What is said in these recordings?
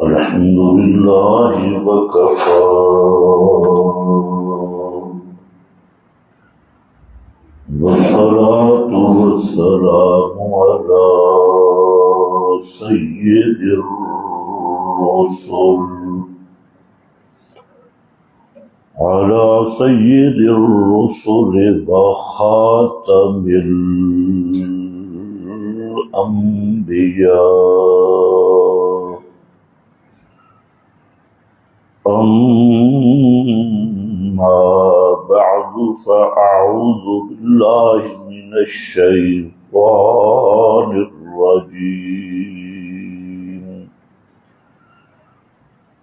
الحمد لله وكفى والصلاة والسلام على سيد الرسل وخاتم الأنبياء. أما بعد فأعوذ بالله من الشيطان الرجيم.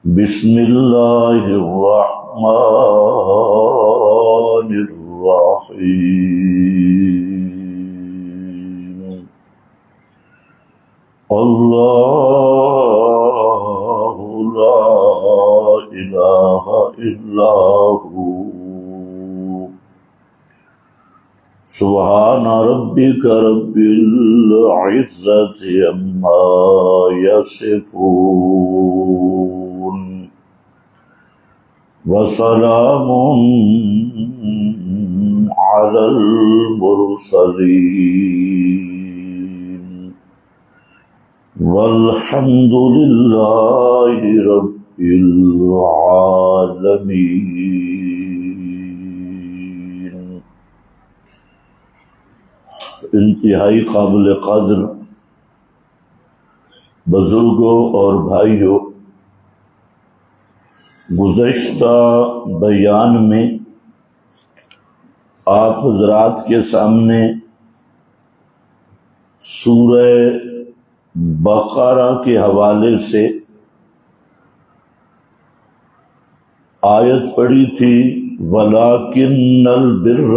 بسم الله الرحمن الرحيم. الله لا إله إلا هو. سبحان ربك رب العزة عما يصفون وسلام على المرسلين والحمد لله رب العالمین. انتہائی قابل قدر بزرگوں اور بھائیوں، گزشتہ بیان میں آپ حضرات کے سامنے سورہ بقرہ کے حوالے سے آیت پڑھی تھی، وَلَٰكِنَّ الْبِرَّ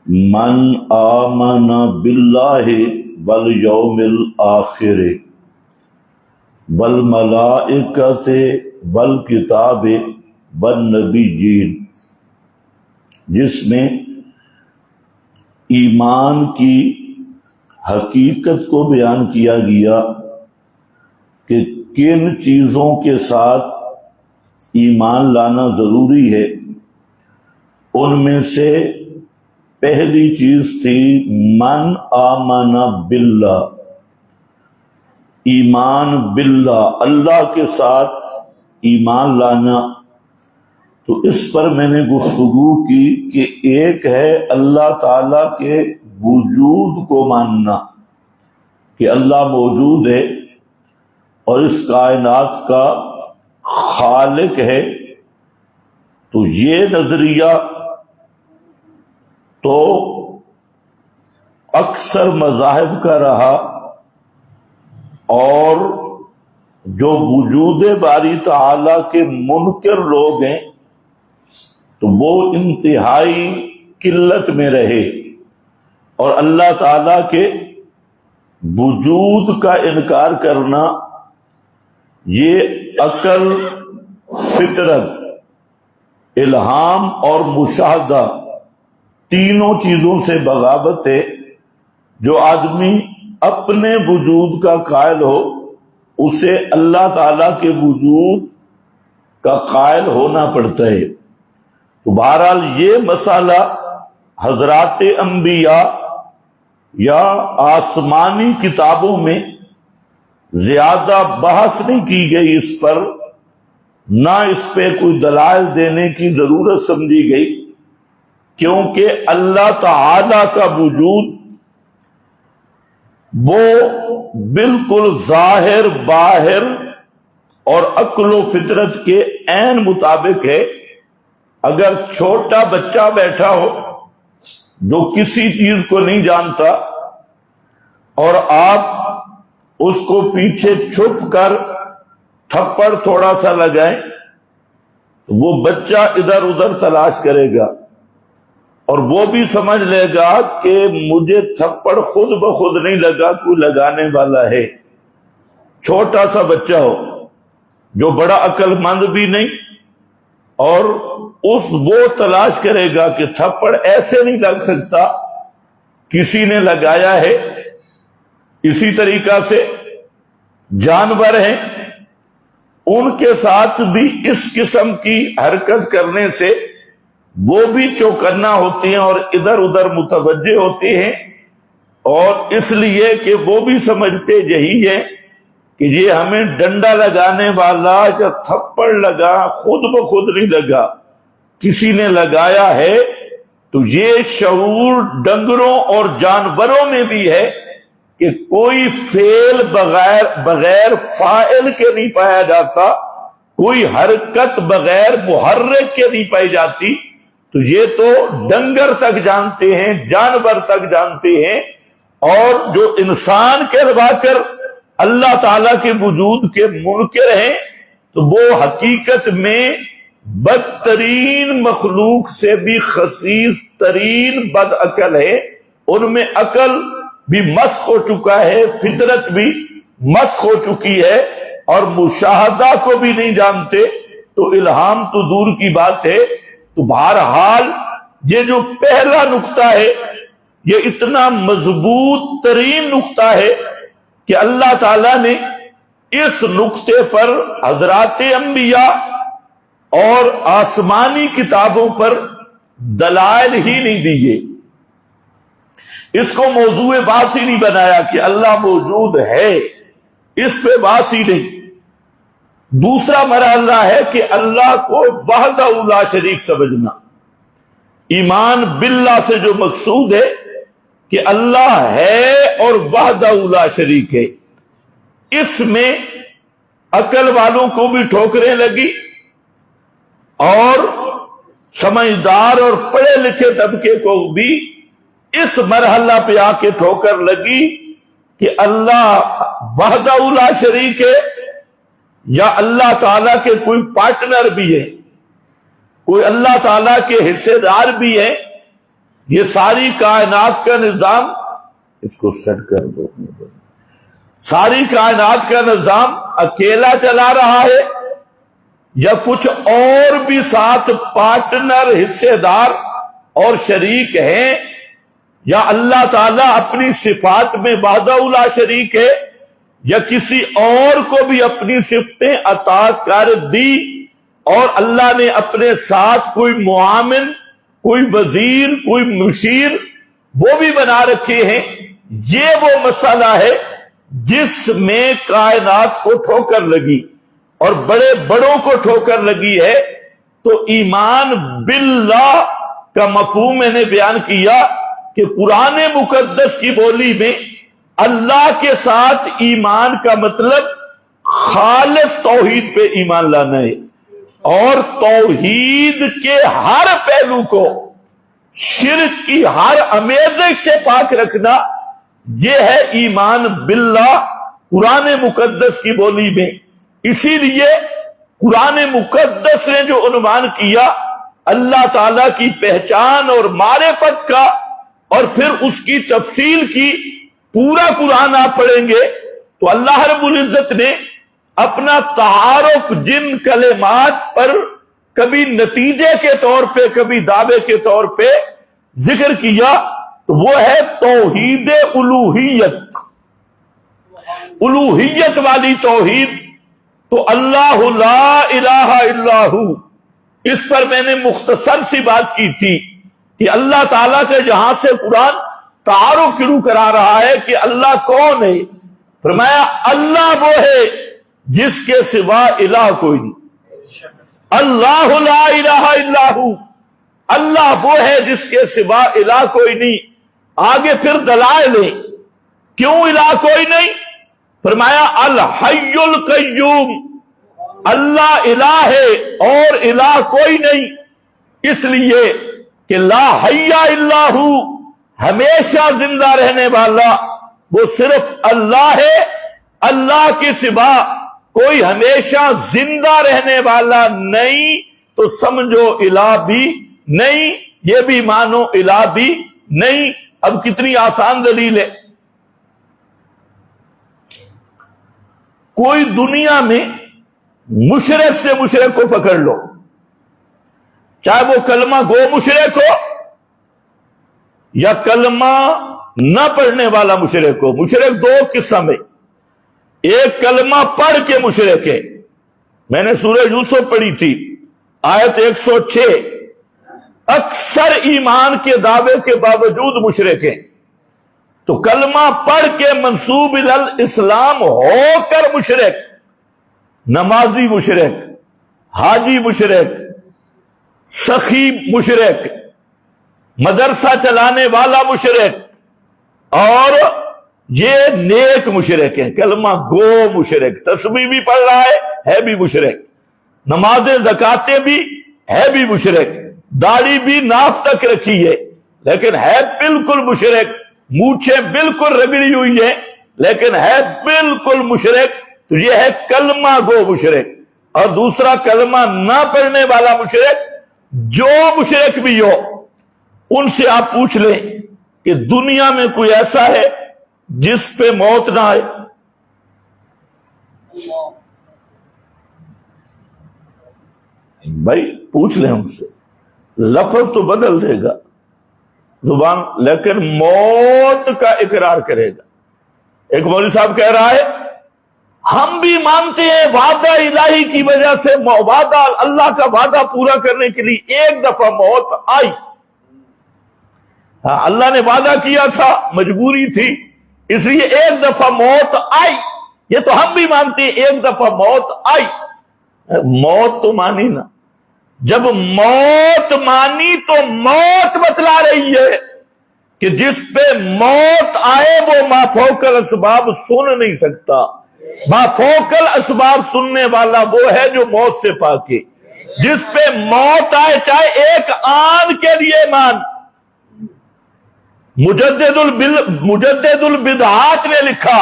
مَنْ آمَنَ بِاللَّهِ وَالْيَوْمِ الْآخِرِ وَالْمَلَائِكَةِ وَالْكِتَابِ وَالنَّبِيِّينَ، جس میں ایمان کی حقیقت کو بیان کیا گیا کہ کن چیزوں کے ساتھ ایمان لانا ضروری ہے. ان میں سے پہلی چیز تھی من آمن باللہ، ایمان باللہ، اللہ کے ساتھ ایمان لانا. تو اس پر میں نے گفتگو کی کہ ایک ہے اللہ تعالی کے وجود کو ماننا کہ اللہ موجود ہے اور اس کائنات کا خالق ہے. تو یہ نظریہ تو اکثر مذاہب کا رہا، اور جو وجود باری تعالی کے منکر لوگ ہیں تو وہ انتہائی قلت میں رہے، اور اللہ تعالی کے وجود کا انکار کرنا یہ عقل، فطرت، الہام اور مشاہدہ تینوں چیزوں سے بغاوت ہے. جو آدمی اپنے وجود کا قائل ہو اسے اللہ تعالی کے وجود کا قائل ہونا پڑتا ہے. تو بہرحال یہ مسئلہ حضرات انبیاء یا آسمانی کتابوں میں زیادہ بحث نہیں کی گئی، اس پر نہ اس پہ کوئی دلائل دینے کی ضرورت سمجھی گئی، کیونکہ اللہ تعالی کا وجود وہ بالکل ظاہر باہر اور عقل و فطرت کے عین مطابق ہے. اگر چھوٹا بچہ بیٹھا ہو جو کسی چیز کو نہیں جانتا اور آپ اس کو پیچھے چھپ کر تھپڑ تھوڑا سا لگائیں وہ بچہ ادھر ادھر تلاش کرے گا اور وہ بھی سمجھ لے گا کہ مجھے تھپڑ خود بخود نہیں لگا، کوئی لگانے والا ہے۔ چھوٹا سا بچہ ہو جو بڑا عقل مند بھی نہیں، اور وہ تلاش کرے گا کہ تھپڑ ایسے نہیں لگ سکتا، کسی نے لگایا ہے۔ اسی طریقہ سے جانور ہیں، ان کے ساتھ بھی اس قسم کی حرکت کرنے سے وہ بھی چوکنا ہوتے ہیں اور ادھر ادھر متوجہ ہوتے ہیں، اور اس لیے کہ وہ بھی سمجھتے یہی ہے کہ یہ ہمیں ڈنڈا لگانے والا یا تھپڑ لگا، خود بخود نہیں لگا، کسی نے لگایا ہے۔ تو یہ شعور ڈنگروں اور جانوروں میں بھی ہے کہ کوئی فعل بغیر فاعل کے نہیں پایا جاتا، کوئی حرکت بغیر محرک کے نہیں پائی جاتی۔ تو یہ تو ڈنگر تک جانتے ہیں، جانور تک جانتے ہیں، اور جو انسان کہلوا کر اللہ تعالیٰ کے وجود کے منکر ہیں، تو وہ حقیقت میں بدترین مخلوق سے بھی خسیس ترین بد عقل ہے۔ ان میں عقل بھی مسخ ہو چکا ہے، فطرت بھی مسخ ہو چکی ہے، اور مشاہدہ کو بھی نہیں جانتے، تو الہام تو دور کی بات ہے۔ تو بہرحال یہ جو پہلا نقطہ ہے، یہ اتنا مضبوط ترین نقطہ ہے کہ اللہ تعالیٰ نے اس نقطے پر حضرات انبیاء اور آسمانی کتابوں پر دلائل ہی نہیں دیے، اس کو موضوع بحث ہی نہیں بنایا کہ اللہ موجود ہے، اس پہ بحث ہی نہیں۔ دوسرا مرحلہ ہے کہ اللہ کو وحدہ لا شریک سمجھنا۔ ایمان باللہ سے جو مقصود ہے کہ اللہ ہے اور وحدہ لا شریک ہے، اس میں عقل والوں کو بھی ٹھوکریں لگی، اور سمجھدار اور پڑھے لکھے طبقے کو بھی اس مرحلہ پہ آ کے ٹھوکر لگی کہ اللہ وحدہ لا شریک ہے، یا اللہ تعالیٰ کے کوئی پارٹنر بھی ہے، کوئی اللہ تعالیٰ کے حصے دار بھی ہے۔ یہ ساری کائنات کا نظام، اس کو سیٹ کر دو، ساری کائنات کا نظام اکیلا چلا رہا ہے، یا کچھ اور بھی ساتھ پارٹنر، حصے دار اور شریک ہیں، یا اللہ تعالیٰ اپنی صفات میں وحدہ لا شریک ہے، یا کسی اور کو بھی اپنی صفتیں عطا کر دی، اور اللہ نے اپنے ساتھ کوئی معاون، کوئی وزیر، کوئی مشیر وہ بھی بنا رکھے ہیں۔ یہ وہ مسئلہ ہے جس میں کائنات کو ٹھوکر لگی اور بڑے بڑوں کو ٹھوکر لگی ہے۔ تو ایمان باللہ کا مفہوم میں نے بیان کیا کہ قرآن مقدس کی بولی میں اللہ کے ساتھ ایمان کا مطلب خالص توحید پہ ایمان لانا ہے، اور توحید کے ہر پہلو کو، شرک کی ہر امیزش سے پاک رکھنا، یہ ہے ایمان باللہ قرآن مقدس کی بولی میں۔ اسی لیے قرآن مقدس نے جو عنوان کیا اللہ تعالی کی پہچان اور معرفت کا، اور پھر اس کی تفصیل کی، پورا قرآن آپ پڑھیں گے تو اللہ رب العزت نے اپنا تعارف جن کلمات پر کبھی نتیجے کے طور پہ، کبھی دعوے کے طور پہ ذکر کیا، تو وہ ہے توحید الوہیت، الوہیت والی توحید۔ تو اللہ لا الہ الا ہو، اس پر میں نے مختصر سی بات کی تھی کہ اللہ تعالیٰ کے جہاں سے قرآن تعارف شروع کرا رہا ہے کہ اللہ کون ہے، فرمایا اللہ وہ ہے جس کے سوا الہ کوئی نہیں، اللہ لا الہ الا ہو، اللہ وہ ہے جس کے سوا الہ کوئی نہیں۔ آگے پھر دلائل ہیں کیوں الہ کوئی نہیں، فرمایا الحی القیوم، اللہ الہ ہے اور الہ کوئی نہیں، اس لیے کہ لا حی الا ہو، ہمیشہ زندہ رہنے والا وہ صرف اللہ ہے، اللہ کے سوا کوئی ہمیشہ زندہ رہنے والا نہیں۔ تو سمجھو الہ بھی نہیں، یہ بھی مانو الہ بھی نہیں۔ اب کتنی آسان دلیل ہے۔ کوئی دنیا میں مشرک سے مشرک کو پکڑ لو، چاہے وہ کلمہ گو مشرک ہو یا کلمہ نہ پڑھنے والا مشرک ہو۔ مشرک دو قسم ہے، ایک کلمہ پڑھ کے مشرک ہے، میں نے سورہ یوسف پڑھی تھی آیت 106، اکثر ایمان کے دعوے کے باوجود مشرک ہیں۔ تو کلمہ پڑھ کے منسوب الاسلام ہو کر مشرک، نمازی مشرک، حاجی مشرک، سخی مشرک، مدرسہ چلانے والا مشرک، اور یہ نیک مشرک ہیں، کلمہ گو مشرک، تسبیح بھی پڑھ رہا ہے بھی مشرک، نمازیں زکاتیں بھی ہے بھی مشرک، داڑھی بھی ناف تک رکھی ہے لیکن ہے بالکل مشرک، مونچھیں بالکل رگڑی ہوئی ہے لیکن ہے بالکل مشرک۔ تو یہ ہے کلمہ گو مشرک۔ اور دوسرا کلمہ نہ پڑھنے والا مشرک، جو مشرک بھی ہو ان سے آپ پوچھ لیں کہ دنیا میں کوئی ایسا ہے جس پہ موت نہ آئے؟ بھائی پوچھ لیں ہم سے، لفظ تو بدل دے گا زبان لیکن موت کا اقرار کرے گا۔ ایک مولوی صاحب کہہ رہا ہے ہم بھی مانتے ہیں وعدہ الہی کی وجہ سے، وعدہ اللہ کا وعدہ پورا کرنے کے لیے ایک دفعہ موت آئی، اللہ نے وعدہ کیا تھا، مجبوری تھی، اس لیے ایک دفعہ موت آئی، یہ تو ہم بھی مانتے ہیں ایک دفعہ موت آئی۔ موت تو مانی نا، جب موت مانی تو موت بتلا رہی ہے کہ جس پہ موت آئے وہ مافوق الاسباب سن نہیں سکتا۔ مافوق الاسباب سننے والا وہ ہے جو موت سے پاک ہے۔ جس پہ موت آئے چاہے ایک آن کے لیے مان۔ مجدد البدعات نے لکھا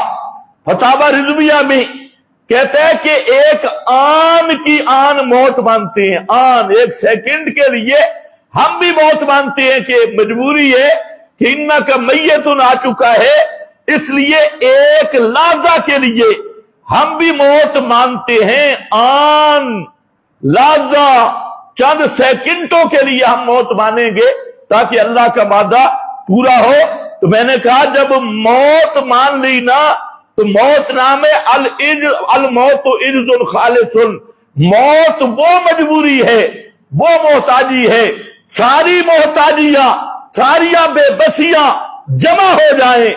فتاوی رضویہ میں، کہتا ہے کہ ایک آن کی آن موت مانتے ہیں، آن ایک سیکنڈ کے لیے ہم بھی موت مانتے ہیں کہ مجبوری ہے کہ انکا میتن آ چکا ہے، اس لیے ایک لحظہ کے لیے ہم بھی موت مانتے ہیں، آن لحظہ چند سیکنڈوں کے لیے ہم موت مانیں گے تاکہ اللہ کا وعدہ پورا ہو۔ تو میں نے کہا جب موت مان لی نا تو موت نام ہے الموت عجز خالص، موت وہ مجبوری ہے، وہ محتاجی ہے، ساری محتاجیاں ساریاں بے بسیاں جمع ہو جائیں،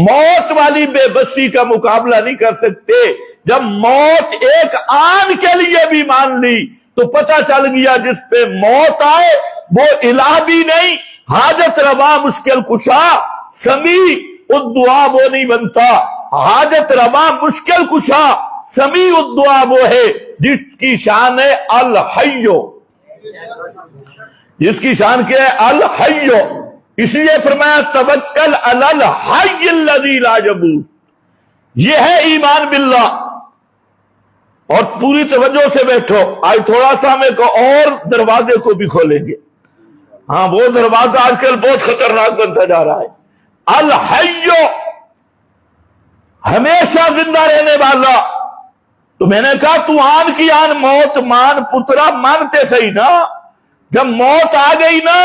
موت والی بے بسی کا مقابلہ نہیں کر سکتے۔ جب موت ایک آن کے لیے بھی مان لی تو پتہ چل گیا جس پہ موت آئے وہ الہ بھی نہیں، حاجت روا مشکل کشا، سمیع الدعا وہ نہیں بنتا۔ حاجت روا مشکل کشا سمیع الدعا وہ ہے جس کی شان ہے الحیو، جس کی شان کیا ہے الحیو۔ اس لیے فرمایا توکل علی الحی الذی لا یموت، یہ ہے ایمان باللہ۔ اور پوری توجہ سے بیٹھو، آج تھوڑا سا ہم ایک اور دروازے کو بھی کھولیں گے، ہاں وہ دروازہ آج کل بہت خطرناک بنتا جا رہا ہے۔ الحیو ہمیشہ زندہ رہنے والا۔ تو میں نے کہا تو آن کی آن موت مان پترا، مانتے صحیح نا، جب موت آ گئی نا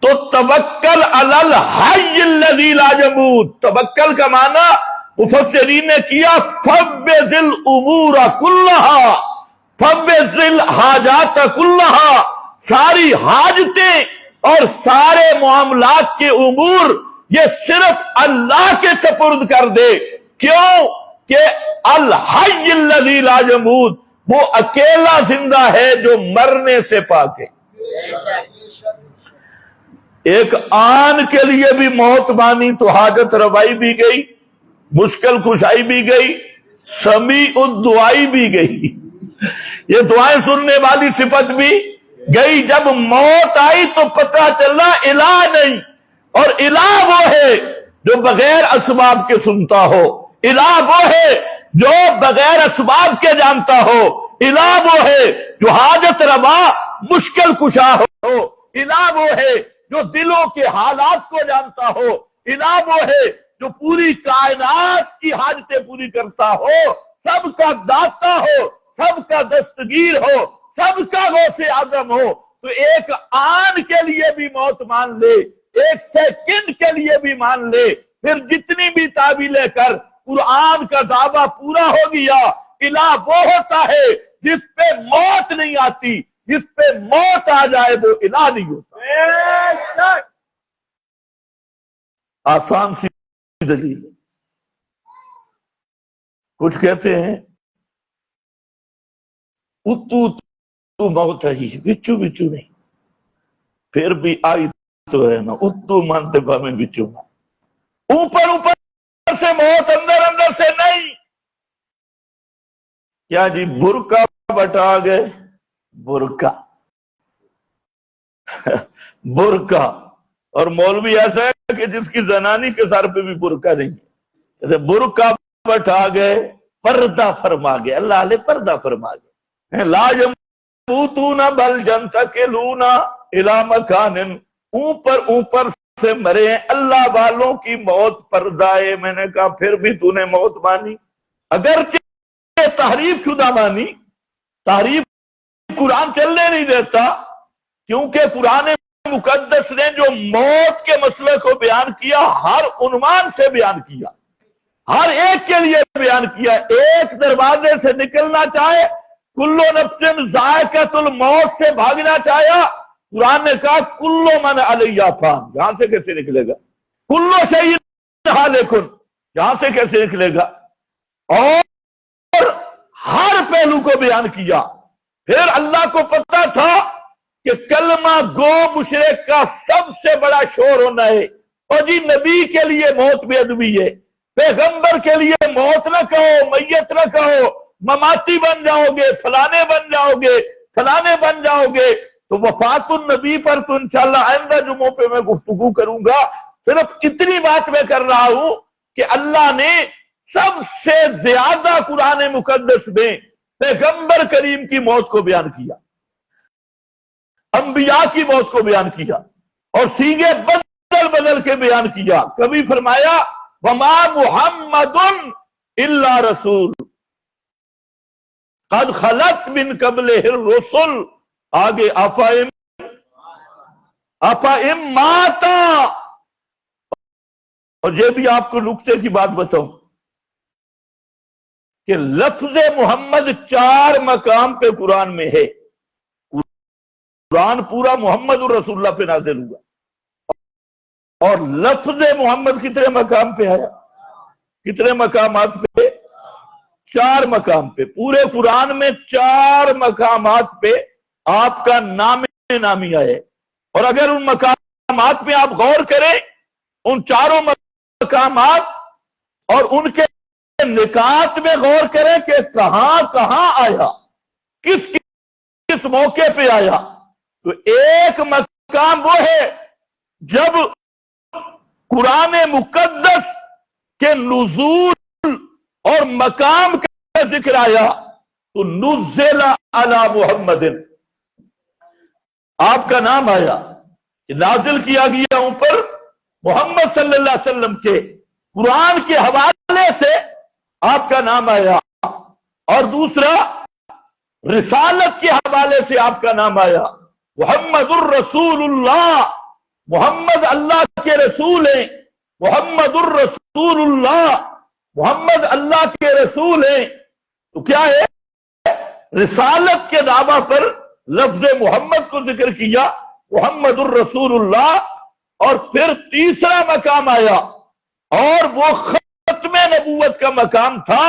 تو توکل علی الحی الذی لا یموت، توکل کا معنی مفسرین نے کیا فوض الامور کلھا، فوض الحاجات کلھا، ساری حاجتیں اور سارے معاملات کے امور یہ صرف اللہ کے سپرد کر دے۔ کیوں کہ الحی الذی لا یموت، وہ اکیلا زندہ ہے جو مرنے سے پاک ہے۔ ایک آن کے لیے بھی موت مانی تو حاجت روائی بھی گئی، مشکل کشائی بھی گئی، سمیع الدعائی بھی گئی، یہ دعائیں سننے والی صفت بھی گئی۔ جب موت آئی تو پتہ چلا الہ نہیں، اور الہ وہ ہے جو بغیر اسباب کے سنتا ہو، الہ وہ ہے جو بغیر اسباب کے جانتا ہو، الہ وہ ہے جو حاجت روا مشکل کشا ہو، الہ وہ ہے جو دلوں کے حالات کو جانتا ہو، الہ وہ ہے جو پوری کائنات کی حاجتیں پوری کرتا ہو، سب کا داتا ہو، سب کا دستگیر ہو، سب کا غوث اعظم ہو، تو ایک آن کے لیے بھی موت مان لے، ایک سیکنڈ کے لیے بھی مان لے، پھر جتنی بھی تعویلیں کر، قرآن کا دعویٰ پورا ہو گیا۔ الہ وہ ہوتا ہے جس پہ موت نہیں آتی، جس پہ موت آ جائے وہ الہ نہیں ہوتا۔ آسان سی دلیل ہے۔ کچھ کہتے ہیں اتو موت ہے، بچو بچو نہیں، پھر بھی آئی تو ہے نا، اتو مانتے میں بچو، اوپر اوپر سے موت، اندر اندر سے نہیں۔ کیا جی برقع بٹا گئے، برقع برقع، اور مولوی ایسا ہے کہ جس کی زنانی کے سر پہ بھی برقع نہیں ہے، برقع بٹا گئے، پردہ فرما گئے، اللہ علیہ پردہ فرما گئے، لا یموتون بل ینتقلون الی مکان، اوپر اوپر سے مرے ہیں، اللہ والوں کی موت پردہ ہے۔ میں نے کہا پھر بھی تو نے موت مانی، اگرچہ تحریف شدہ مانی، تحریف قرآن چلنے نہیں دیتا، کیونکہ قرآن مقدس نے جو موت کے مسئلے کو بیان کیا ہر عنوان سے بیان کیا، ہر ایک کے لیے بیان کیا۔ ایک دروازے سے نکلنا چاہے، کلو نفس ذائقۃ الموت سے بھاگنا چاہیا، قرآن نے کہا کلو من علیہ فان، یہاں سے کیسے نکلے گا؟ کلو شیء ہالک، یہاں سے کیسے نکلے گا؟ اور ہر پہلو کو بیان کیا۔ پھر اللہ کو پتا تھا کہ کلمہ گو مشرک کا سب سے بڑا شور ہونا ہے، اور جی نبی کے لیے موت بے ادبی ہے، پیغمبر کے لیے موت نہ کہو، میت نہ کہو، مماتی بن جاؤ گے، فلانے بن جاؤ گے، فلانے بن جاؤ گے۔ تو وفات النبی پر تو انشاءاللہ آئندہ جمعوں پہ میں گفتگو کروں گا، صرف اتنی بات میں کر رہا ہوں کہ اللہ نے سب سے زیادہ قرآن مقدس میں پیغمبر کریم کی موت کو بیان کیا، انبیاء کی موت کو بیان کیا، اور سیغے بدل بدل کے بیان کیا۔ کبھی فرمایا وما محمد الا رسول قد خلت من قبلہ الرسل، آگے افئن ماتا، اور یہ بھی آپ کو نکتے کی بات بتاؤں کہ لفظ محمد 4 مقام پہ قرآن میں ہے، قرآن پورا محمد الرسول اللہ پہ نازل ہوا، اور لفظ محمد کتنے مقام پہ آیا؟ کتنے مقامات پہ؟ 4 مقام پہ۔ پورے قرآن میں 4 مقامات پہ آپ کا نام نامی آئے، اور اگر ان مقامات پہ آپ غور کریں، ان 4 مقامات اور ان کے نکات میں غور کریں کہ کہاں کہاں آیا، کس کس موقع پہ آیا، تو ایک مقام وہ ہے جب قرآن مقدس کے نزول اور مقام کا ذکر آیا تو نزل علی محمد، آپ کا نام آیا، نازل کیا گیا اوپر محمد صلی اللہ علیہ وسلم کے، قرآن کے حوالے سے آپ کا نام آیا، اور دوسرا رسالت کے حوالے سے آپ کا نام آیا، محمد الرسول اللہ، محمد اللہ کے رسول ہیں، محمد الرسول اللہ، محمد اللہ کے رسول ہیں۔ تو کیا ہے؟ رسالت کے دعویٰ پر لفظ محمد کو ذکر کیا، محمد الرسول اللہ، اور پھر تیسرا مقام آیا اور وہ ختم نبوت کا مقام تھا،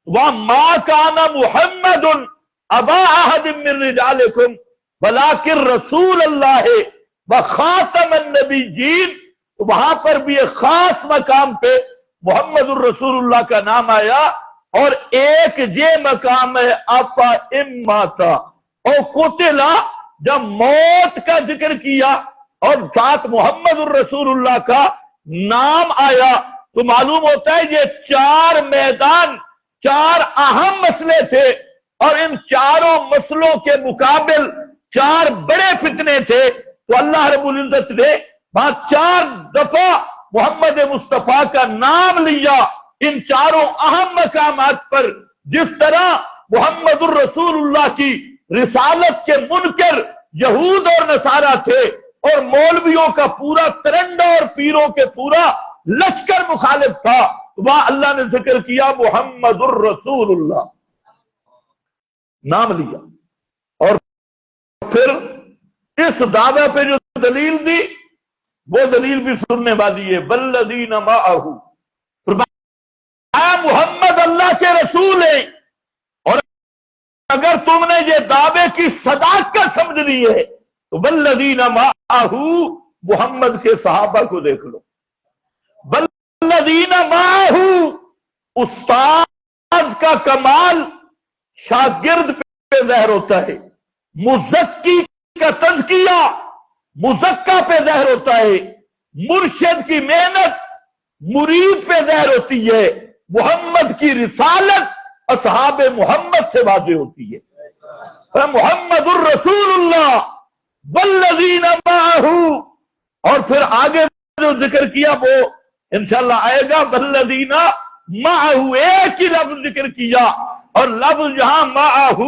وَمَا كَانَ مُحَمَّدٌ أَبَا أَحَدٍ مِّن رِجَالِكُمْ وَلَٰكِن رَّسُولَ اللَّهِ وَخَاتَمَ النَّبِيِّينَ۔ وہاں پر بھی ایک خاص مقام پہ محمد الرسول اللہ کا نام آیا، اور ایک یہ مقام ہے آپا اماتا اور قتلا، جب موت کا ذکر کیا اور ساتھ محمد الرسول اللہ کا نام آیا، تو معلوم ہوتا ہے یہ 4 میدان، 4 اہم مسئلے تھے اور ان چاروں مسئلوں کے مقابل چار بڑے فتنے تھے، تو اللہ رب العزت نے وہاں 4 دفعہ محمد مصطفیٰ کا نام لیا ان چاروں اہم مقامات پر۔ جس طرح محمد الرسول اللہ کی رسالت کے منکر یہود اور نصارہ تھے، اور مولویوں کا پورا ترنڈا اور پیروں کے پورا لشکر مخالف تھا، وہاں اللہ نے ذکر کیا محمد الرسول اللہ، نام لیا۔ اور پھر اس دعوے پہ جو دلیل دی وہ دلیل بھی سننے والی ہے، والذین معہ، محمد اللہ کے رسول ہیں، اور اگر تم نے یہ دعوے کی صداقت سمجھنی ہے تو والذین معہ، محمد کے صحابہ کو دیکھ لو۔ والذین معہ، استاد کا کمال شاگرد پہ ظاہر ہوتا ہے، مزکی کا تزکیہ مزکا پہ ظاہر ہوتا ہے، مرشد کی محنت مرید پہ ظاہر ہوتی ہے، محمد کی رسالت اصحاب محمد سے واضح ہوتی ہے۔ محمد الرسول اللہ والذین معہ، اور پھر آگے جو ذکر کیا وہ انشاءاللہ آئے گا، والذین معہ، ایک ہی لفظ ذکر کیا، اور لفظ جہاں معہ،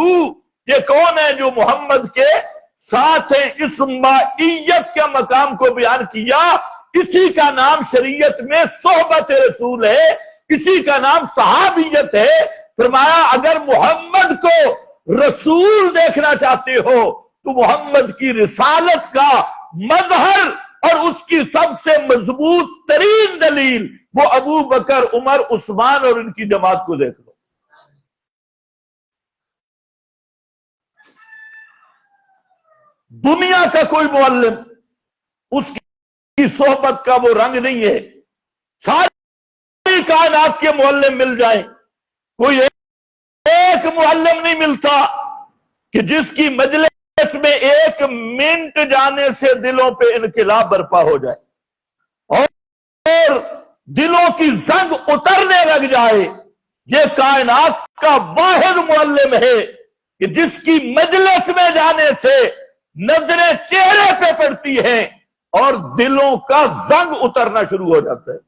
یہ کون ہے جو محمد کے ساتھ ہیں، اس معیت کے مقام کو بیان کیا۔ اسی کا نام شریعت میں صحبت رسول ہے، اسی کا نام صحابیت ہے۔ فرمایا اگر محمد کو رسول دیکھنا چاہتے ہو تو محمد کی رسالت کا مظہر اور اس کی سب سے مضبوط ترین دلیل وہ ابو بکر، عمر، عثمان اور ان کی جماعت کو دیکھ لو۔ دنیا کا کوئی معلم اس کی صحبت کا وہ رنگ نہیں ہے، ساری کائنات کے معلم مل جائیں، کوئی ایک معلم نہیں ملتا کہ جس کی مجلس میں 1 منٹ جانے سے دلوں پہ انقلاب برپا ہو جائے اور دلوں کی زنگ اترنے لگ جائے۔ یہ کائنات کا واحد معلم ہے کہ جس کی مجلس میں جانے سے نظریں چہرے پہ پڑتی ہیں اور دلوں کا زنگ اترنا شروع ہو جاتا ہے،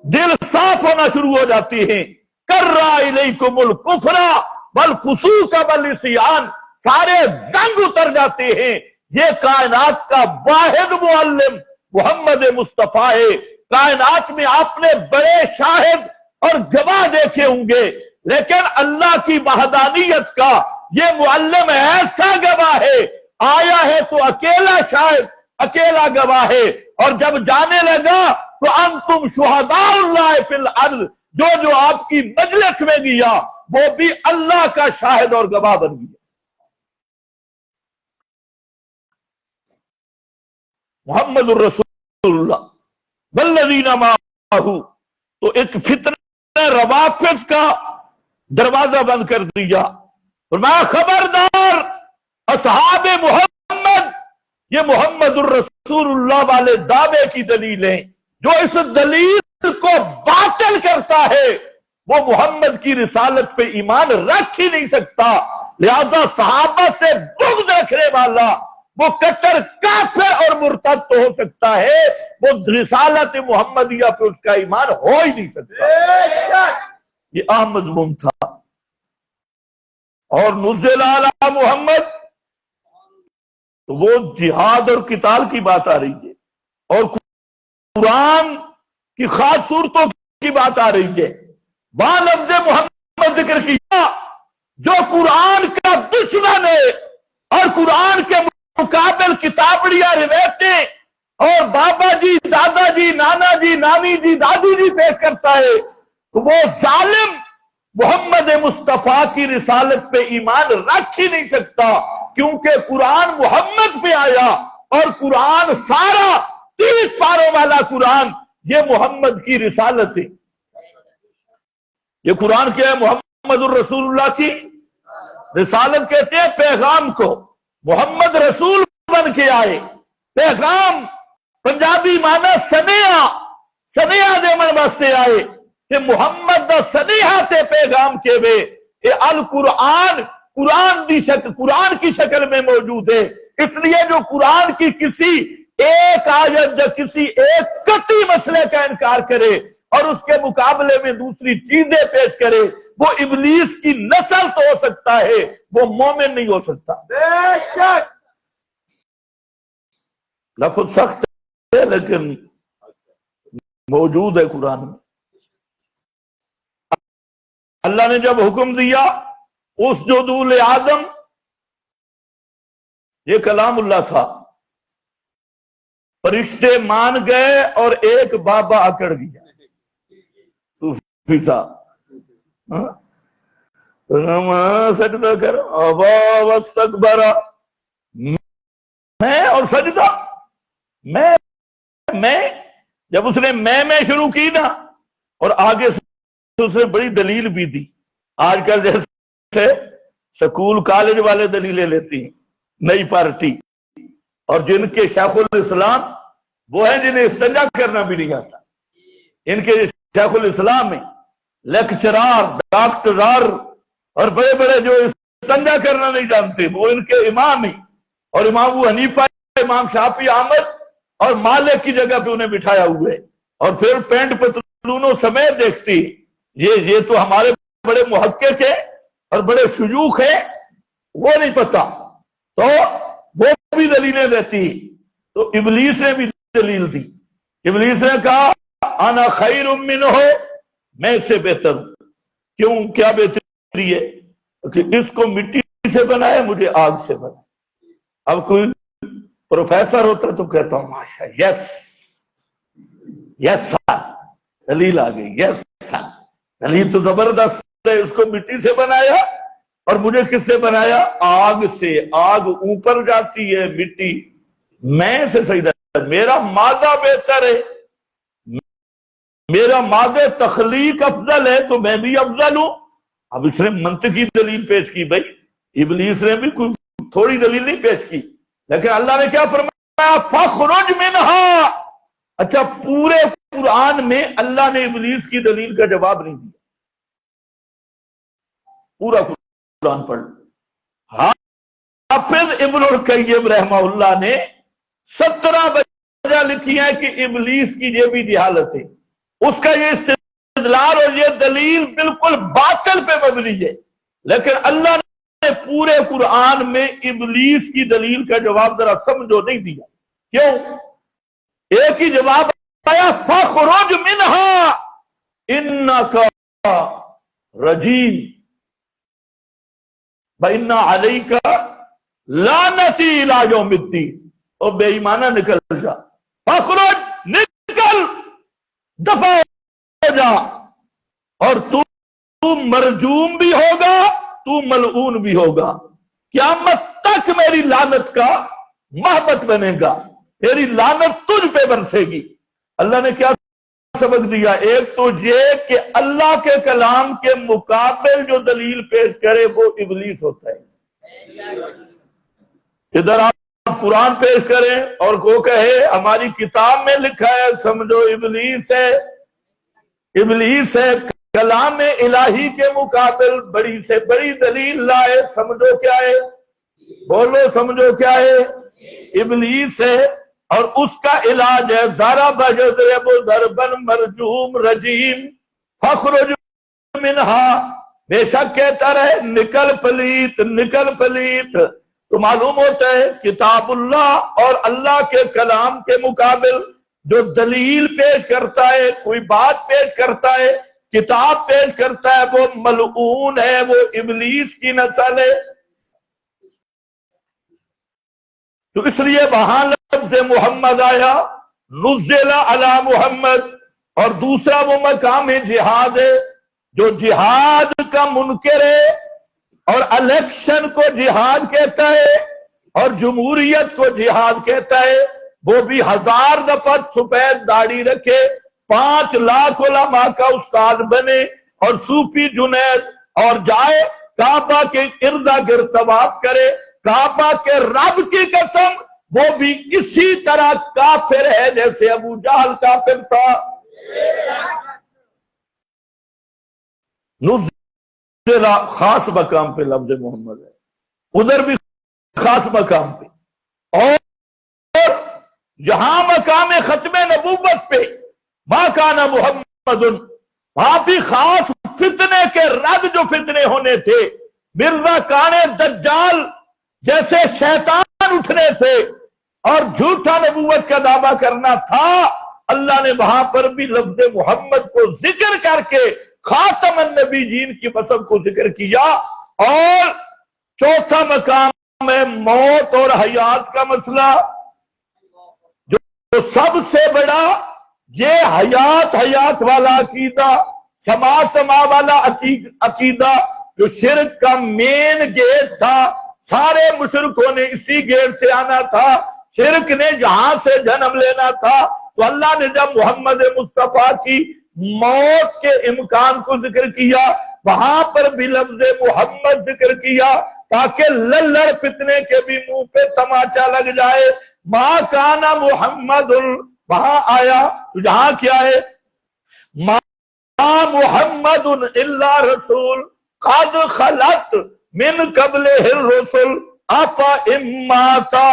دل صاف ہونا شروع ہو جاتی ہیں۔ کرا الیکم الکفر والفسوق والعصیان، سارے زنگ اتر جاتے ہیں۔ یہ کائنات کا واحد معلم محمد مصطفیٰ ہے۔ کائنات میں آپ نے بڑے شاہد اور گواہ دیکھے ہوں گے، لیکن اللہ کی وحدانیت کا یہ معلم ایسا گواہ ہے، آیا ہے تو اکیلا شاہد، اکیلا گواہ ہے، اور جب جانے لگا تو انتم شہداء اللہ فی الارض، جو آپ کی مجلس میں گیا وہ بھی اللہ کا شاہد اور گواہ بن گیا۔ محمد الرسول اللہ والذین معہ، تو ایک فتنہ روافض کا دروازہ بند کر دیا۔ فرمایا خبردار اصحاب محمد، یہ محمد الرسول اللہ والے دعوے کی دلیل ہیں، جو اس دلیل کو باطل کرتا ہے وہ محمد کی رسالت پہ ایمان رکھ ہی نہیں سکتا۔ لہذا صحابہ سے بغض رکھنے والا وہ کٹر کافر اور مرتد تو ہو سکتا ہے، وہ رسالت محمدیہ پہ اس کا ایمان ہو ہی نہیں سکتا۔ یہ اہم مضمون تھا۔ اور نزل علی محمد، تو وہ جہاد اور قتال کی بات آ رہی ہے، اور قرآن کی خاص صورتوں کی بات آ رہی ہے۔ وہاں لفظ محمد ذکر کیا، جو قرآن کا دشمن ہے اور قرآن کے مقابل کتابڑیاں روایتیں اور بابا جی، دادا جی، نانا جی، نانی جی، دادی جی پیش کرتا ہے، تو وہ ظالم محمد مصطفیٰ کی رسالت پہ ایمان رکھ ہی نہیں سکتا، کیونکہ قرآن محمد پہ آیا، اور قرآن سارا 30 پاروں والا قرآن یہ محمد کی رسالت ہے۔ یہ قرآن کیا ہے؟ محمد الرسول اللہ کی رسالت کہتے ہیں پیغام کو۔ محمد رسول بن کے آئے، پیغام پنجابی معنی سنیہ دے من واسطے آئے کہ محمد دا سنیہا تے پیغام کے وے القرآن قرآن کی شکل میں موجود ہے، اس لیے جو قرآن کی کسی ایک آیت یا کسی ایک قطعی مسئلے کا انکار کرے اور اس کے مقابلے میں دوسری چیزیں پیش کرے، وہ ابلیس کی نسل تو ہو سکتا ہے، وہ مومن نہیں ہو سکتا۔ بے شک لفظ سخت ہے لیکن موجود ہے قرآن میں۔ اللہ نے جب حکم دیا اسجدوا لآدم، یہ کلام اللہ تھا، فرشتے مان گئے اور ایک بابا اکڑ گیا صوفی صاحب، سجدہ کر ابا واستکبر، میں اور سجدہ میں جب اس نے میں شروع کی نا، اور آگے اس نے بڑی دلیل بھی دی۔ آج کل جیسے سکول کالج والے دلیلیں لیتی ہیں، نئی پارٹی، اور جن کے شیخ الاسلام وہ ہیں جنہیں استنجا کرنا بھی نہیں آتا، ان کے شیخ الاسلام میں لیکچرار، ڈاکٹرار اور بڑے بڑے جو استنجا کرنا نہیں جانتے، وہ ان کے امام ہی، اور امام ابو حنیفہ، امام شافعی، احمد اور مالک کی جگہ پہ انہیں بٹھایا ہوئے، اور پھر پینٹ پتلونوں سمیت دیکھتی یہ تو ہمارے بڑے محقق ہیں اور بڑے شیوخ ہیں، وہ نہیں پتا، تو وہ بھی دلیلیں دیتی۔ تو ابلیس نے بھی دلیل دی، ابلیس نے کہا انا خیر منہ، میں اس سے بہتر ہوں۔ کیوں؟ کیا بہتری ہے؟ کہ اس کو مٹی سے بنایا، مجھے آگ سے بنایا۔ اب کوئی پروفیسر ہوتا تو کہتا ہوں ماشاء، یس سر، دلیل آ گئی، یس سر، دلیل تو زبردست ہے، اس کو مٹی سے بنایا اور مجھے کس سے بنایا؟ آگ سے۔ آگ اوپر جاتی ہے، مٹی میں سے سجدہ، میرا مادہ بہتر ہے، میرا مادہ تخلیق افضل ہے تو میں بھی افضل ہوں۔ اب اس نے منطقی دلیل پیش کی، بھائی ابلیس نے بھی کوئی تھوڑی دلیل نہیں پیش کی، لیکن اللہ نے کیا فرمایا؟ فَخْرُجْ مِنْهَا۔ اچھا، پورے قرآن میں اللہ نے ابلیس کی دلیل کا جواب نہیں دیا، پورا قرآن پڑھ۔ حافظ ابن القیم رحمہ اللہ نے 17 وجہ لکھی ہے کہ ابلیس کی یہ بھی جہالت ہے، اس کا یہ استدلال اور یہ دلیل بالکل باطل پہ مبنی ہے، لیکن اللہ نے پورے قرآن میں ابلیس کی دلیل کا جواب ذرا سمجھو نہیں دیا۔ کیوں؟ ایک ہی جواب آیا، فَخْرُجْ مِنْهَا إِنَّكَ رَجِيمٌ وَإِنَّ عَلَيْكَ لَعْنَتِي إِلَىٰ يَوْمِ الدِّينِ۔ اور بے ایمانہ نکل جا، فَخْرُجْ، نکل، دفع ہو جا، اور تو مرجوم بھی ہوگا، تو ملعون بھی ہوگا، قیامت تک میری لعنت کا محبت بنے گا، میری لعنت تجھ پہ برسے گی۔ اللہ نے کیا سبق دیا؟ ایک تو یہ کہ اللہ کے کلام کے مقابل جو دلیل پیش کرے وہ ابلیس ہوتا ہے۔ ادھر آپ قرآن پیش کریں اور کو کہے ہماری کتاب میں لکھا ہے، سمجھو ابلیس ہے، ابلیس ہے۔ کلام الہی کے مقابل بڑی سے بڑی دلیل لائے، سمجھو کیا ہے؟ بولو، سمجھو کیا ہے؟ ابلیس ہے، اور اس کا علاج ہے ضرب یضرب ضربا مرجوم رجیم فخرج منہا، بے شک کہتا رہے نکل پلیت، نکل پلیت۔ تو معلوم ہوتا ہے کتاب اللہ اور اللہ کے کلام کے مقابل جو دلیل پیش کرتا ہے، کوئی بات پیش کرتا ہے، کتاب پیش کرتا ہے، وہ ملعون ہے، وہ ابلیس کی نسل ہے۔ تو اس لیے وہاں لفظ محمد آیا، نزل علی محمد، اور دوسرا وہ مقام جہاد ہے، جو جہاد کا منکر ہے اور الیکشن کو جہاد کہتا ہے اور جمہوریت کو جہاد کہتا ہے، وہ بھی 1000 دفعہ سفید داڑھی رکھے، 5 لاکھ علماء کا استاد بنے اور صوفی جنید، اور جائے کعبہ کے ارد گرد طواف کرے، کعبہ کے رب کی قسم وہ بھی اسی طرح کافر ہے جیسے ابو جہل کافر تھا۔ خاص مقام پہ لفظ محمد ہے، ادھر بھی خاص مقام پہ، اور یہاں مقام ختم نبوت پہ ما کان محمد، وہاں بھی خاص فتنے کے رد جو فتنے ہونے تھے، مرزا کانے دجال جیسے شیطان اٹھنے تھے اور جھوٹا نبوت کا دعویٰ کرنا تھا، اللہ نے وہاں پر بھی لفظ محمد کو ذکر کر کے خاتم النبیین کی قسم کو ذکر کیا۔ اور چوتھا مقام ہے موت اور حیات کا مسئلہ، جو سب سے بڑا یہ حیات والا عقیدہ، سما والا عقیدہ، جو شرک کا مین گیٹ تھا، سارے مشرکوں نے اسی گیٹ سے آنا تھا، شرک نے جہاں سے جنم لینا تھا، تو اللہ نے جب محمد مصطفیٰ کی موت کے امکان کو ذکر کیا، وہاں پر بھی لفظ محمد ذکر کیا تاکہ للڑ فتنے کے بھی منہ پہ تماچا لگ جائے۔ ما کان محمد وہاں آیا تو جہاں کیا ہے، ما محمد الا رسول قد خلت من قبلہ الرسل افا اماتا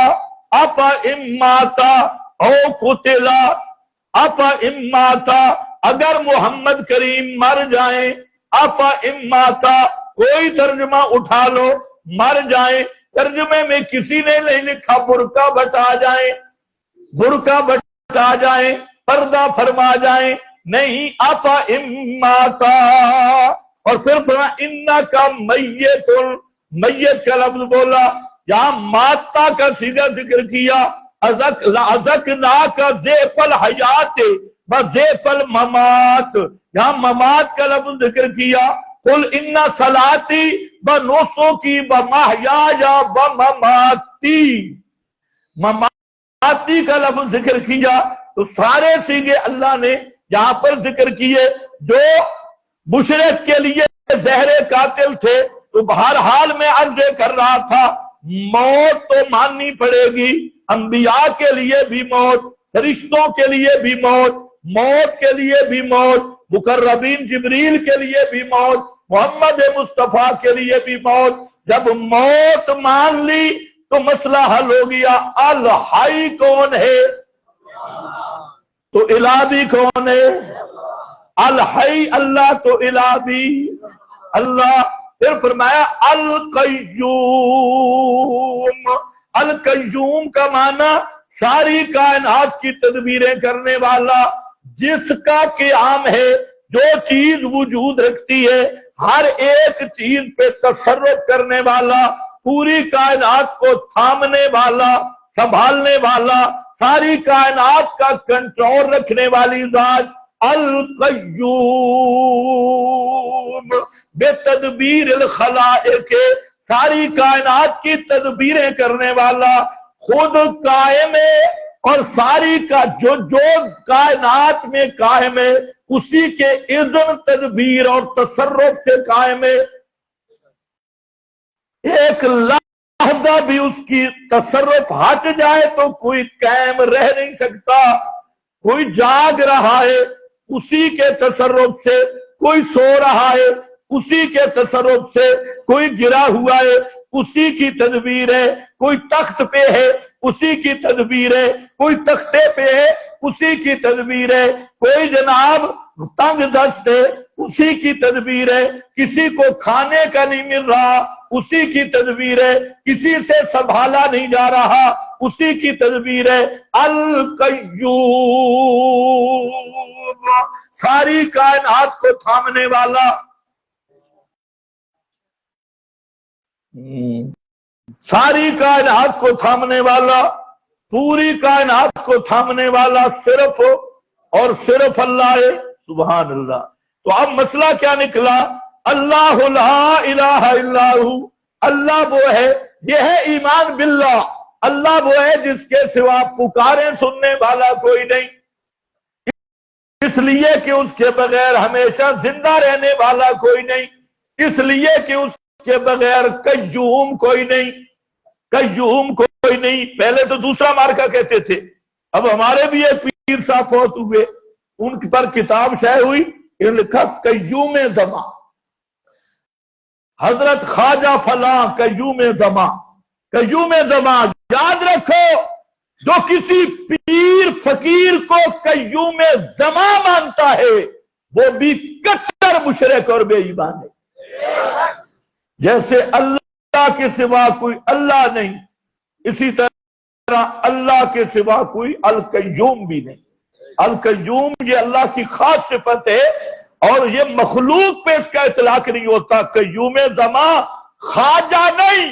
او قتلا، افا اماتا اگر محمد کریم مر جائیں، افا اماتا کوئی ترجمہ اٹھا لو، مر جائیں، ترجمے میں کسی نے نہیں لکھا برقع بٹا جائیں، برقع بٹا جائیں، پردہ فرما جائیں، نہیں، افا اماتا۔ اور پھر فرمایا انکا میت، میت کا لفظ بولا، یہاں ماتا کا صیغہ ذکر کیا، اذقناک ضعف الحیات و ضعف الممات، یہاں ممات کا لفظ ذکر کیا، قل ان صلاتی و نسکی و محیای و مماتی، مماتی کا لفظ ذکر کیا۔ تو سارے صیغے اللہ نے یہاں پر ذکر کیے، جو مشرک کے لیے زہر قاتل تھے۔ تو بہرحال میں عرض کر رہا تھا، موت تو ماننی پڑے گی، انبیاء کے لیے بھی موت، فرشتوں کے لیے بھی موت، موت کے لیے بھی موت، مقربین جبریل کے لیے بھی موت، محمد مصطفیٰ کے لیے بھی موت۔ جب موت مان لی تو مسئلہ حل ہو گیا۔ الحی کون ہے؟ تو الہ بھی کون ہے؟ الحی اللہ، تو الہ بھی اللہ۔ پھر فرمایا القیوم، القیوم کا معنی ساری کائنات کی تدبیریں کرنے والا، جس کا قیام ہے، جو چیز وجود رکھتی ہے، ہر ایک چیز پہ تصرف کرنے والا، پوری کائنات کو تھامنے والا، سنبھالنے والا، ساری کائنات کا کنٹرول رکھنے والی ذات القیوم، بے تدبیر الخلائق، ساری کائنات کی تدبیریں کرنے والا، خود قائم ہے، اور ساری کا جو کائنات میں قائم ہے اسی کے اذن، تدبیر اور تصرف سے قائم ہے۔ ایک لحظہ بھی اس کی تصرف ہٹ جائے تو کوئی قائم رہ نہیں سکتا۔ کوئی جاگ رہا ہے اسی کے تصرف سے، کوئی سو رہا ہے اسی کے تصرف سے، کوئی گرا ہوا ہے اسی کی تدبیر ہے، کوئی تخت پہ ہے اسی کی تدبیر ہے، کوئی تختے پہ ہے اسی کی تدبیر ہے، کوئی جناب تنگ دست ہے اسی کی تدبیر ہے، کسی کو کھانے کا نہیں مل رہا اسی کی تدبیر ہے، کسی سے سنبھالا نہیں جا رہا اسی کی تدبیر ہے۔ القیوم، ساری کائنات کو تھامنے والا، ساری کائنات کو تھامنے والا، پوری کائنات کو تھامنے والا صرف اور صرف اللہ ہے۔ سبحان اللہ۔ تو اب مسئلہ کیا نکلا؟ اللہ لا الہ الا ہو، اللہ وہ ہے، یہ ہے ایمان باللہ، اللہ وہ ہے جس کے سوا پکاریں سننے والا کوئی نہیں، اس لیے کہ اس کے بغیر ہمیشہ زندہ رہنے والا کوئی نہیں، اس لیے کہ اس کے بغیر قیوم کوئی نہیں، قیوم کوئی نہیں۔ پہلے تو دوسرا مارکا کہتے تھے، اب ہمارے بھی ایک پیر صاحب فوت ہوئے، ان پر کتاب شائع ہوئی، انہوں نے لکھا قیوم زمان۔ حضرت خواجہ فلاں قیوم زمان، قیوم زمان یاد رکھو، جو کسی پیر فقیر کو قیوم زمان مانتا ہے وہ بھی کٹر مشرک اور بے ایمان ہے۔ جیسے اللہ کے سوا کوئی اللہ نہیں، اسی طرح اللہ کے سوا کوئی القیوم بھی نہیں۔ القیوم یہ اللہ کی خاص صفت ہے اور یہ مخلوق پہ اس کا اطلاق نہیں ہوتا۔ قیوم زمان خواجہ نہیں،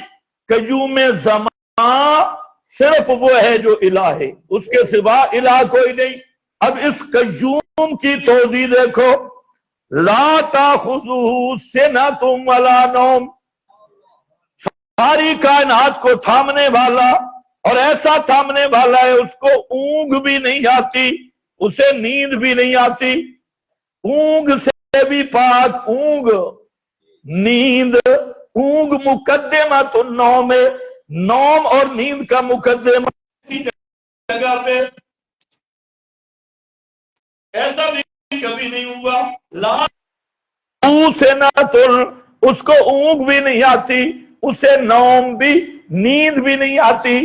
قیوم زمان صرف وہ ہے جو الہ ہے، اس کے سوا الہ کوئی نہیں۔ اب اس قیوم کی توضیح دیکھو، لا تاخذہ سنۃ ولا نوم، ساری کائنات کو تھامنے والا اور ایسا تھامنے والا ہے اس کو اونگ بھی نہیں آتی، اسے نیند بھی نہیں آتی۔ اونگ سے بھی پاک، اونگ نیند، اونگ مقدمۃ النوم، نوم اور نیند کا مقدمہ جگہ پہ، ایسا بھی کبھی نہیں ہوا۔ لا سنۃ، اس کو اونگ بھی نہیں آتی، اسے نوم بھی، نیند بھی نہیں آتی،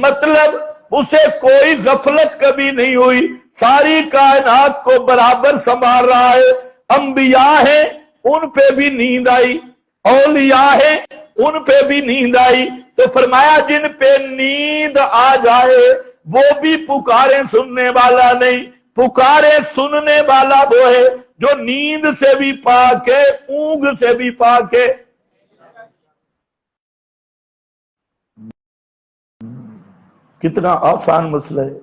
مطلب اسے کوئی غفلت کبھی نہیں ہوئی، ساری کائنات کو برابر سنبھال رہا ہے۔ انبیاء ہیں ان پہ بھی نیند آئی، اولیاء ہیں ان پہ بھی نیند آئی، تو فرمایا جن پہ نیند آ جائے وہ بھی پکارے سننے والا نہیں، پکارے سننے والا وہ ہے جو نیند سے بھی پاک ہے، اونگ سے بھی پاک ہے۔ کتنا آسان مسئلہ ہے۔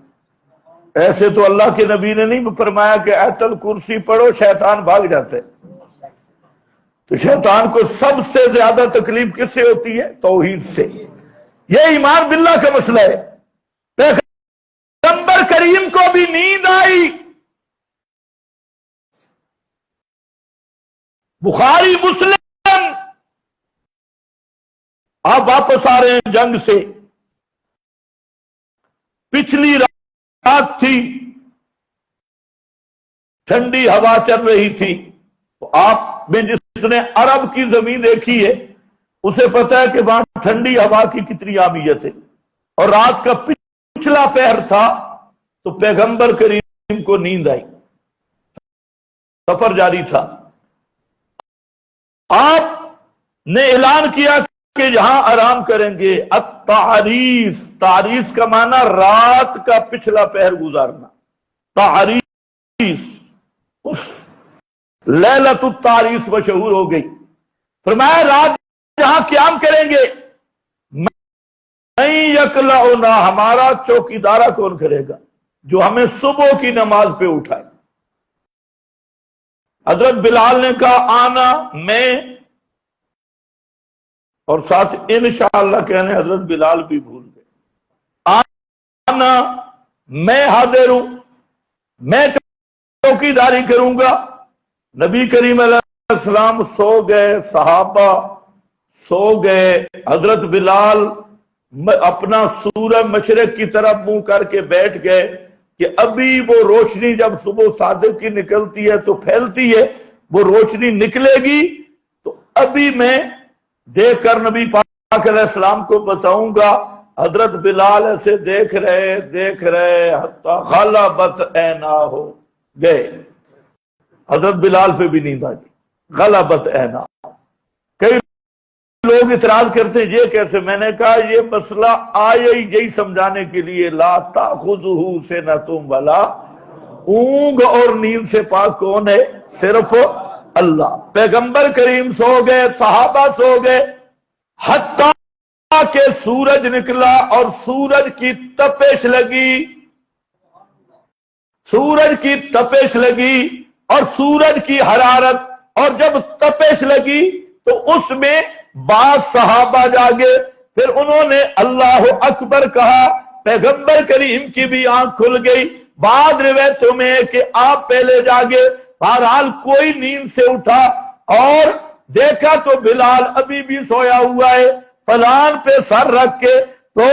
ایسے تو اللہ کے نبی نے نہیں فرمایا کہ آیت الکرسی پڑھو شیطان بھاگ جاتے، تو شیطان کو سب سے زیادہ تکلیف کس سے ہوتی ہے؟ توحید سے۔ یہ ایمان باللہ کا مسئلہ ہے۔ پیغمبر کریم کو بھی نیند آئی، بخاری مسلم، آپ واپس آ رہے ہیں جنگ سے، پچھلی رات تھی، ٹھنڈی ہوا چل رہی تھی، تو آپ میں جس نے عرب کی زمین دیکھی ہے اسے پتا ہے کہ وہاں ٹھنڈی ہوا کی کتنی اہمیت ہے، اور رات کا پچھلا پہر تھا تو پیغمبر کریم کو نیند آئی، سفر جاری تھا، آپ نے اعلان کیا کہ یہاں آرام کریں گے۔ التعریس، تعریس کا معنی رات کا پچھلا پہر گزارنا، تعریس، اس لیلۃ التعریس مشہور ہو گئی۔ فرمایا رات جہاں قیام کریں گے، نہیں یکلؤنا، ہمارا چوکیدارہ کون کرے گا جو ہمیں صبح کی نماز پہ اٹھائے۔ حضرت بلال نے کہا آنا، میں، اور ساتھ انشاءاللہ کہنے حضرت بلال بھی بھول گئے، آنا، میں حاضر ہوں، میں چوکیداری کروں گا۔ نبی کریم علیہ السلام سو گئے، صحابہ سو گئے، حضرت بلال اپنا سورج مشرق کی طرف منہ کر کے بیٹھ گئے کہ ابھی وہ روشنی جب صبح صادق کی نکلتی ہے تو پھیلتی ہے، وہ روشنی نکلے گی تو ابھی میں دیکھ کر نبی پاک علیہ السلام کو بتاؤں گا۔ حضرت بلال ایسے دیکھ رہے حتی غلبت عیناہ، گئے، حضرت بلال پہ بھی نیند آ گئی، غلبت عیناہ۔ کئی لوگ اعتراض کرتے ہیں یہ کیسے؟ میں نے کہا یہ مسئلہ آیا ہی یہی سمجھانے کے لیے، لا تاخذہ سنۃ ولا، اونگ اور نیند سے پاک کون ہے؟ صرف اللہ۔ پیغمبر کریم سو گئے، صحابہ سو گئے، حتیٰ کہ سورج نکلا اور سورج کی تپش لگی، سورج کی تپش لگی اور سورج کی حرارت، اور جب تپش لگی تو اس میں بعض صحابہ جاگے، پھر انہوں نے اللہ اکبر کہا، پیغمبر کریم کی بھی آنکھ کھل گئی۔ بعض روایتوں میں کہ آپ پہلے جاگے، بہرحال کوئی نیند سے اٹھا اور دیکھا تو بلال ابھی بھی سویا ہوا ہے، پلان پہ سر رکھ کے، تو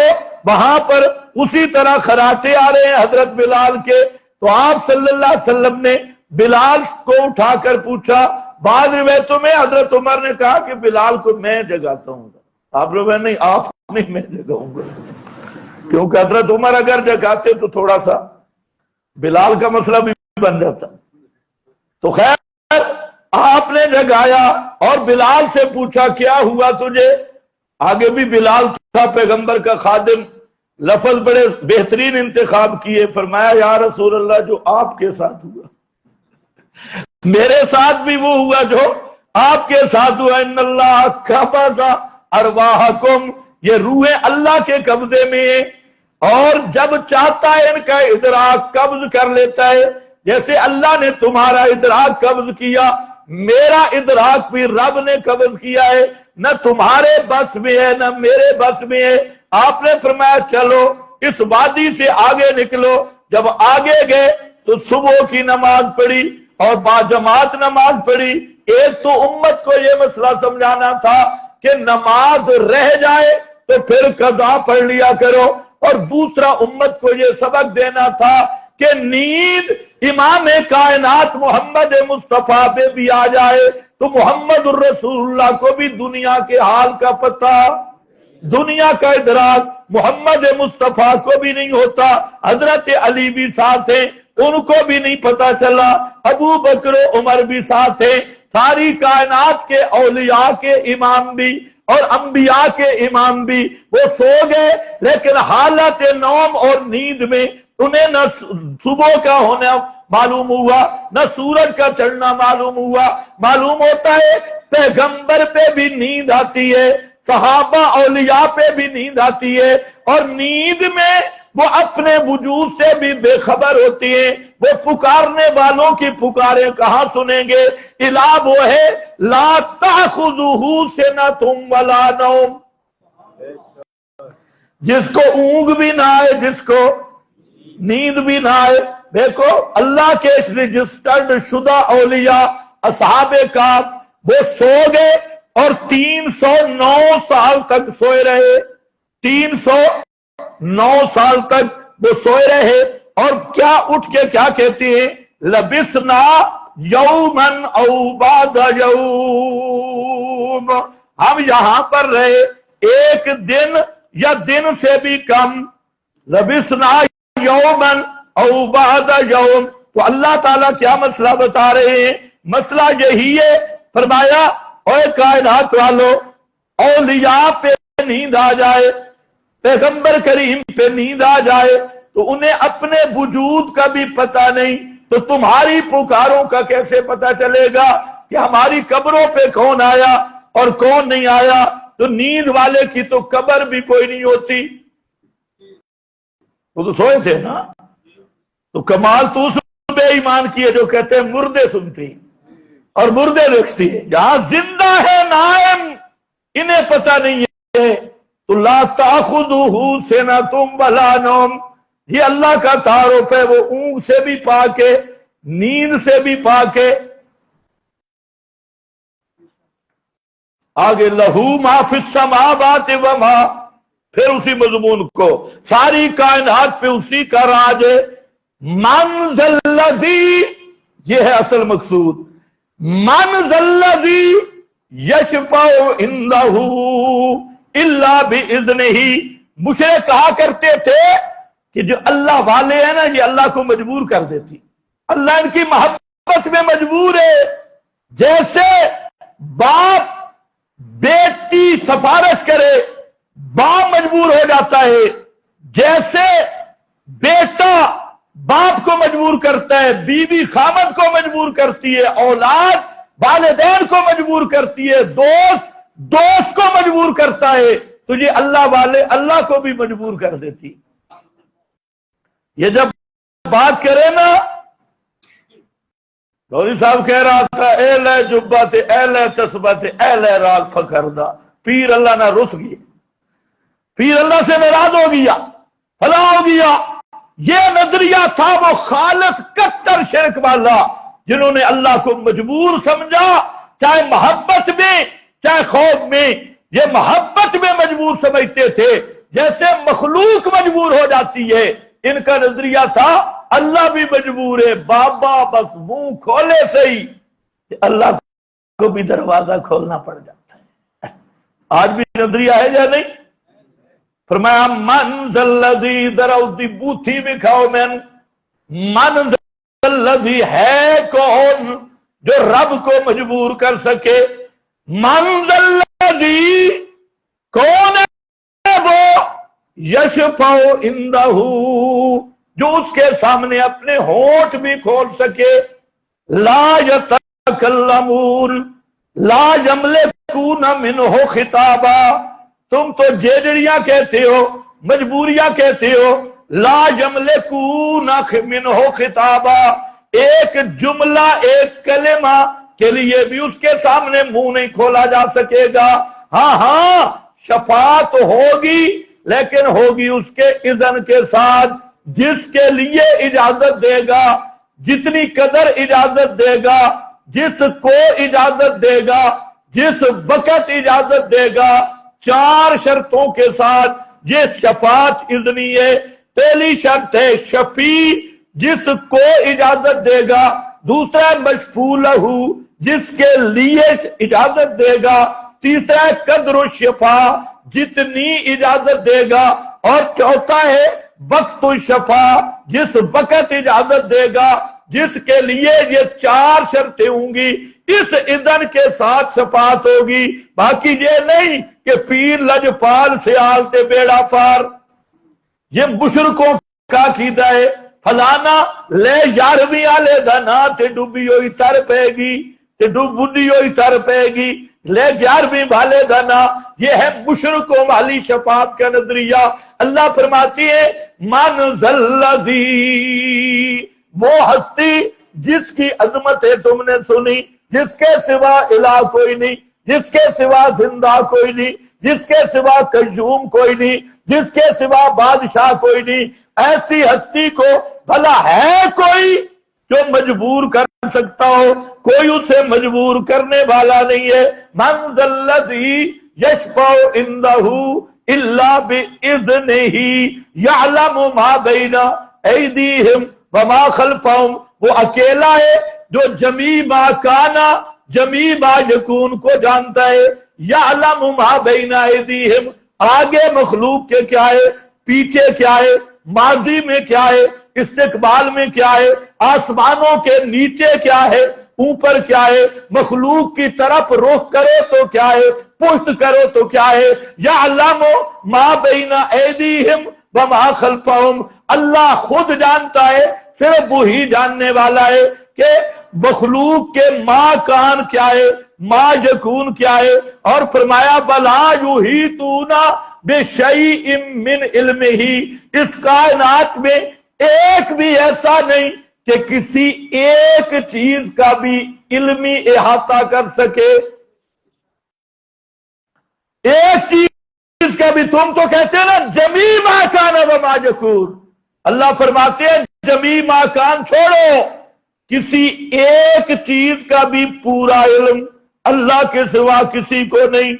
وہاں پر اسی طرح خراٹے آ رہے ہیں حضرت بلال کے۔ تو آپ صلی اللہ علیہ وسلم نے بلال کو اٹھا کر پوچھا بعض روایتوں میں حضرت عمر نے کہا کہ بلال کو میں جگاتا ہوں، آپ لوگ نہیں، آپ نہیں، میں جگاؤں گا، کیونکہ حضرت عمر اگر جگاتے تو تھوڑا سا بلال کا مسئلہ بھی بن جاتا۔ تو خیر آپ نے جگایا اور بلال سے پوچھا کیا ہوا تجھے؟ آگے بھی بلال تھا پیغمبر کا خادم، لفظ بڑے بہترین انتخاب کیے، فرمایا یا رسول اللہ جو آپ کے ساتھ ہوا میرے ساتھ بھی وہ ہوا جو آپ کے ساتھ ہوا، ان اللہ قبض ارواحکم، یہ روحیں اللہ کے قبضے میں ہیں، اور جب چاہتا ہے ان کا ادراک قبض کر لیتا ہے، جیسے اللہ نے تمہارا ادراک قبض کیا، میرا ادراک بھی رب نے قبض کیا ہے، نہ تمہارے بس میں ہے نہ میرے بس میں ہے۔ آپ نے فرمایا چلو اس وادی سے آگے نکلو، جب آگے گئے تو صبح کی نماز پڑھی اور باجماعت نماز پڑھی۔ ایک تو امت کو یہ مسئلہ سمجھانا تھا کہ نماز رہ جائے تو پھر قضا پڑھ لیا کرو، اور دوسرا امت کو یہ سبق دینا تھا کہ نیند امام کائنات محمد مصطفیٰ پہ بھی آ جائے تو محمد الرسول اللہ کو بھی دنیا کے حال کا پتہ، دنیا کا ادراک محمد مصطفیٰ کو بھی نہیں ہوتا۔ حضرت علی بھی ساتھ ہیں، ان کو بھی نہیں پتا چلا، ابو بکر و عمر بھی ساتھ ہیں، ساری کائنات کے اولیاء کے امام بھی اور انبیاء کے امام بھی وہ سو گئے، لیکن حالت نوم اور نیند میں انہیں نہ صبح کا ہونا معلوم ہوا نہ سورج کا چڑھنا معلوم ہوا۔ معلوم ہوتا ہے پیغمبر پہ بھی نیند آتی ہے، صحابہ اولیاء پہ بھی نیند آتی ہے، اور نیند میں وہ اپنے وجود سے بھی بے خبر ہوتی ہیں، وہ پکارنے والوں کی پکاریں کہاں سنیں گے؟ الہ وہ ہے لا تأخذہ سنۃ ولا نوم، جس کو اونگ بھی نہ آئے، جس کو نیند بھی نہ آئے۔ دیکھو اللہ کے رجسٹرڈ شدہ اولیاء اصحاب کہف وہ سو گئے اور 309 سال تک سوئے رہے، 309 سال تک وہ سوئے رہے، اور کیا اٹھ کے کیا کہتے ہیں؟ لبسنا یومن او بعد یوم، ہم یہاں پر رہے ایک دن یا دن سے بھی کم، لبسنا یومن او بعد یوم۔ تو اللہ تعالیٰ کیا مسئلہ بتا رہے ہیں؟ مسئلہ یہی ہے، فرمایا اے کائنات والو، اولیاء پہ نیند آ جائے، پیغمبر کریم پہ نیند آ جائے تو انہیں اپنے وجود کا بھی پتہ نہیں، تو تمہاری پکاروں کا کیسے پتہ چلے گا کہ ہماری قبروں پہ کون آیا اور کون نہیں آیا؟ تو نیند والے کی تو قبر بھی کوئی نہیں ہوتی، وہ تو سوئے تھے نا۔ تو کمال تو اس بے ایمان کی ہے جو کہتے ہیں مردے سنتی اور مردے دیکھتی ہے، جہاں زندہ ہے نائم انہیں پتہ نہیں ہے۔ تو لا تأخذہ سنۃ ولا نوم، یہ اللہ کا تعارف ہے، وہ اونگ سے بھی پاک ہے، نیند سے بھی پاک ہے۔ آگے لہو ما فی السماوات وما، پھر اسی مضمون کو، ساری کائنات پہ اسی کا راج ہے۔ من ذا الذی، یہ ہے اصل مقصود، من ذا الذی یشفع عندہ الا باذنہ۔ مشرک کہا کرتے تھے کہ جو اللہ والے ہیں نا یہ اللہ کو مجبور کر دیتی، اللہ ان کی محبت میں مجبور ہے، جیسے باپ بیٹی سفارش کرے باپ مجبور ہو جاتا ہے، جیسے بیٹا باپ کو مجبور کرتا ہے، بیوی خامد کو مجبور کرتی ہے، اولاد والدین کو مجبور کرتی ہے، دوست کو مجبور کرتا ہے، تو یہ اللہ والے اللہ کو بھی مجبور کر دیتی۔ یہ جب بات کرے نا، گوری صاحب کہہ رہا تھا اے لے جبت اے لے تسبت اے لے راگ فکردہ، پیر اللہ نہ رس گیا، پیر اللہ سے ناراض ہو گیا، فلا ہو گیا۔ یہ نظریہ تھا وہ خالص کٹر شرک والا، جنہوں نے اللہ کو مجبور سمجھا، چاہے محبت میں چاہے خوف میں۔ یہ محبت میں مجبور سمجھتے تھے، جیسے مخلوق مجبور ہو جاتی ہے، ان کا نظریہ تھا اللہ بھی مجبور ہے، بابا بس منہ کھولے سے ہی اللہ کو بھی دروازہ کھولنا پڑ جاتا ہے. آج بھی نظریہ ہے یا نہیں؟ فرمایا من ذلذی دراؤدی بوتھی بھی کھاؤ میں من ذلذی ہے کون جو رب کو مجبور کر سکے. من ذلذی کون ہے وہ یشفع عندہ جو اس کے سامنے اپنے ہونٹ بھی کھول سکے. لا یتکلمون لا یملکون منہ خطابا. تم تو جیجڑیاں کہتے ہو مجبوریاں کہتے ہو. لا یملکون منہ خطابا ایک جملہ ایک کلمہ کے لیے بھی اس کے سامنے منہ نہیں کھولا جا سکے گا. ہاں شفاعت ہوگی لیکن ہوگی اس کے اذن کے ساتھ. جس کے لیے اجازت دے گا جتنی قدر اجازت دے گا جس کو اجازت دے گا جس وقت اجازت دے گا 4 شرطوں کے ساتھ یہ شفاعت اذنی ہے. پہلی شرط ہے شفیع جس کو اجازت دے گا. دوسرا مشفوع لہ جس کے لیے اجازت دے گا. تیسرا قدر الشفاع جتنی اجازت دے گا. اور چوتھا ہے وقت الشفاع جس وقت اجازت دے گا. جس کے لیے یہ 4 شرطیں ہوں گی اس اذن کے ساتھ شفاعت ہوگی. باقی یہ نہیں کہ پیر لجپال سے آلتے بیڑا پار. یہ مشرکوں کا عقیدہ ہے. فلانا لے 11ویں آلے دنا تے ڈوبی ہوئی تر پے گی تے ڈوبی ہوئی تر پے گی لے 11ویں والے دنا. یہ ہے مشرکوں والی شفاعت کا نظریہ. اللہ فرماتی ہے من ذلذی وہ ہستی جس کی عظمتیں تم نے سنی جس کے سوا الہ کوئی نہیں جس کے سوا زندہ کوئی نہیں جس کے سوا قیوم کوئی نہیں جس کے سوا بادشاہ کوئی نہیں. ایسی ہستی کو بھلا ہے کوئی جو مجبور کر سکتا ہو؟ کوئی اسے مجبور کرنے والا نہیں ہے. من ذلذی یشفع عندہ الا باذنہ یعلم ما بین ایدیہم وما خلفہم. وہ اکیلا ہے جو جمیع ما کانا جمیع ما یکون کو جانتا ہے. یعلم ما بین ایدیہم آگے مخلوق کے کیا ہے پیچھے کیا ہے ماضی میں کیا ہے استقبال میں کیا ہے آسمانوں کے نیچے کیا ہے اوپر کیا ہے مخلوق کی طرف رخ کرو تو کیا ہے پشت کرو تو کیا ہے. یعلم ما بین ایدیہم وما خلفہم. اللہ خود جانتا ہے صرف وہی جاننے والا ہے کہ مخلوق کے ما کان کیا ہے ما یکون کیا ہے. اور فرمایا بلا یحیطون بشیء من علمہ. اس کائنات میں ایک بھی ایسا نہیں کہ کسی ایک چیز کا بھی علمی احاطہ کر سکے. ایک چیز کا بھی. تم تو کہتے ہیں نا جمیع ما کان وما یکون. اللہ فرماتے ہیں جمیع ما کان چھوڑو کسی ایک چیز کا بھی پورا علم اللہ کے سوا کسی کو نہیں.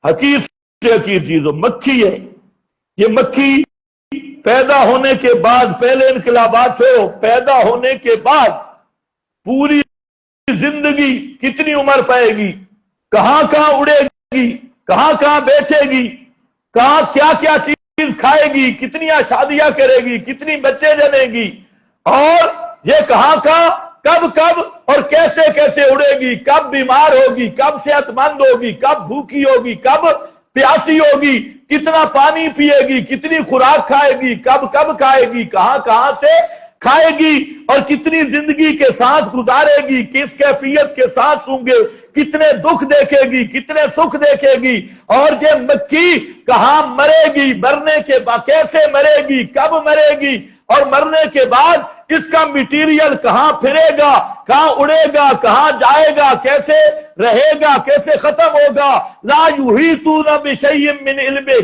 حقیر سے حقیر چیز مکھی ہے. یہ مکھی پیدا ہونے کے بعد پہلے انقلابات چھوڑو پیدا ہونے کے بعد پوری زندگی کتنی عمر پائے گی کہاں کہاں اڑے گی کہاں کہاں بیٹھے گی کہاں کیا کیا چیز کھائے گی کتنی شادیاں کرے گی کتنی بچے جنے گی اور یہ کہاں کہاں کب کب اور کیسے کیسے اڑے گی کب بیمار ہوگی کب صحت مند ہوگی کب بھوکی ہوگی کب پیاسی ہوگی کتنا پانی پیے گی کتنی خوراک کھائے گی کب کب کھائے گی کہاں کہاں سے کھائے گی اور کتنی زندگی کے ساتھ گزارے گی کس کیفیت کے ساتھ ہوں گے کتنے دکھ دیکھے گی کتنے سکھ دیکھے گی اور یہ مکھی کہاں مرے گی مرنے کے بعد کیسے مرے گی کب مرے گی اور مرنے کے بعد اس کا میٹیریل کہاں پھرے گا کہاں اڑے گا کہاں جائے گا کیسے رہے گا کیسے ختم ہوگا. لا یحیطون بشیء من علمہ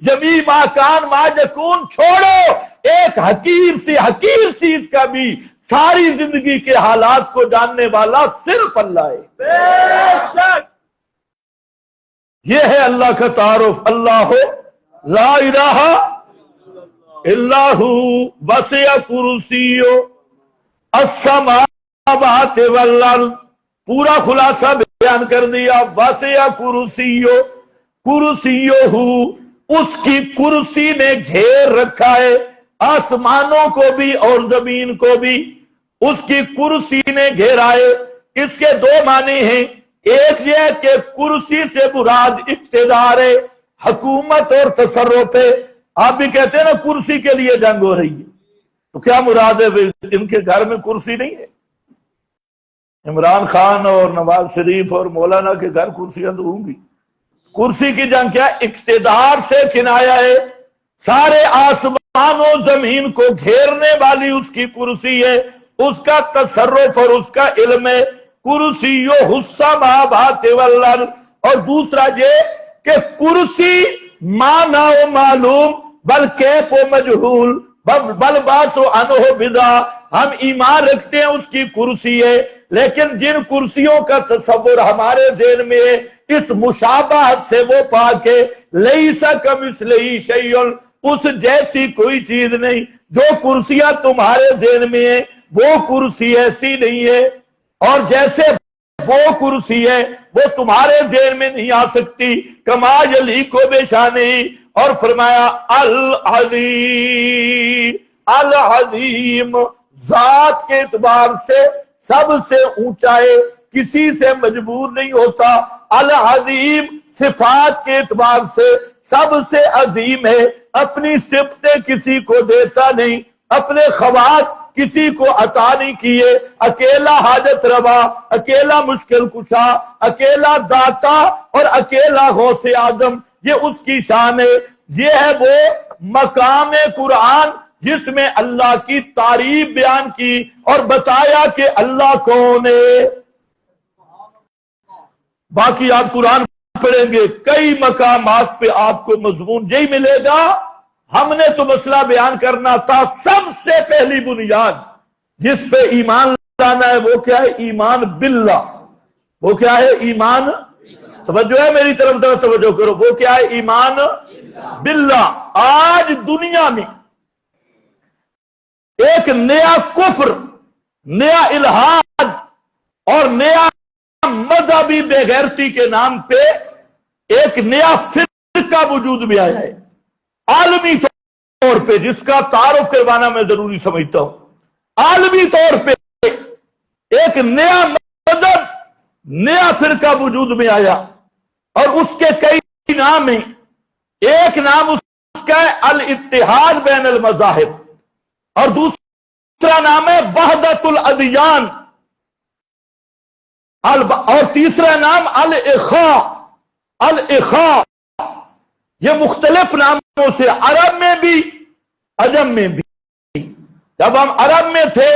جمیع ما کان ما یکون. چھوڑو ایک حقیر چیز کا بھی ساری زندگی کے حالات کو جاننے والا صرف اللہ ہے. بے شک یہ ہے اللہ کا تعارف. اللہ لا الہ الا ہو وسع کرسیہ السماوات والارض پورا خلاصہ بیان کر دیا. وسع کرسیو کرسیہ، اس کی کرسی نے گھیر رکھا ہے آسمانوں کو بھی اور زمین کو بھی. اس کی کرسی نے گھیرا ہے. اس کے دو معنی ہیں. ایک یہ ہے کہ کرسی سے مراد اقتدار ہے، حکومت اور تصرف ہے. آپ بھی کہتے ہیں نا کرسی کے لیے جنگ ہو رہی ہے، تو کیا مراد ہے؟ ان کے گھر میں کرسی نہیں ہے. عمران خان اور نواز شریف اور مولانا کے گھر کرسیاں تو ہوں گی. کرسی کی جنگ کیا؟ اقتدار سے کنایا ہے. سارے آسمان و زمین کو گھیرنے والی اس کی کرسی ہے، اس کا تصرف اور اس کا علم ہے. کرسی السماوات والارض. اور دوسرا یہ کہ کرسی مانا و معلوم بل کیف و مجہول بل بات و عنہ بدا. ہم ایمان رکھتے ہیں اس کی کرسی ہے، لیکن جن کرسیوں کا تصور ہمارے ذہن میں ہے اس مشابہت سے وہ پاک ہے. لیس کمثلہ شیء، اس جیسی کوئی چیز نہیں. جو کرسیاں تمہارے ذہن میں ہیں وہ کرسی ایسی نہیں ہے، اور جیسے وہ کرسی ہے وہ تمہارے ذہن میں نہیں آ سکتی. کما یلیق بشانہ. اور فرمایا العظیم العظیم، ذات کے اعتبار سے سب سے اونچا ہے، کسی سے مجبور نہیں ہوتا. العظیم صفات کے اعتبار سے سب سے عظیم ہے، اپنی صفتیں کسی کو دیتا نہیں، اپنے خواص کسی کو عطا نہیں کیے. اکیلا حاجت روا، اکیلا مشکل کشا، اکیلا داتا اور اکیلا غوث اعظم، یہ اس کی شان ہے. یہ ہے وہ مقام قرآن جس میں اللہ کی تعریف بیان کی اور بتایا کہ اللہ کون ہے. باقی آپ قرآن پڑھیں گے کئی مقامات پہ آپ کو مضمون یہی ملے گا. ہم نے تو مسئلہ بیان کرنا تھا. سب سے پہلی بنیاد جس پہ ایمان لانا ہے وہ کیا ہے؟ ایمان باللہ. وہ کیا ہے؟ ایمان. توجہ ہے میری طرف توجہ کرو. وہ کیا ہے؟ ایمان باللہ. آج دنیا میں ایک نیا کفر، نیا الہاد اور نیا مذہبی بے غیرتی کے نام پہ ایک نیا فرقہ وجود میں آیا ہے عالمی طور پہ، جس کا تعارف کروانا میں ضروری سمجھتا ہوں. عالمی طور پہ ایک نیا مذہب، نیا فرقہ وجود میں آیا، اور اس کے کئی نام ہیں. ایک نام اس کا ہے الاتحاد بین المذاہب، اور دوسرا نام ہے وحدت الادیان، اور تیسرا نام الاخاء. الاخاء یہ مختلف ناموں سے، عرب میں بھی عجم میں بھی. جب ہم عرب میں تھے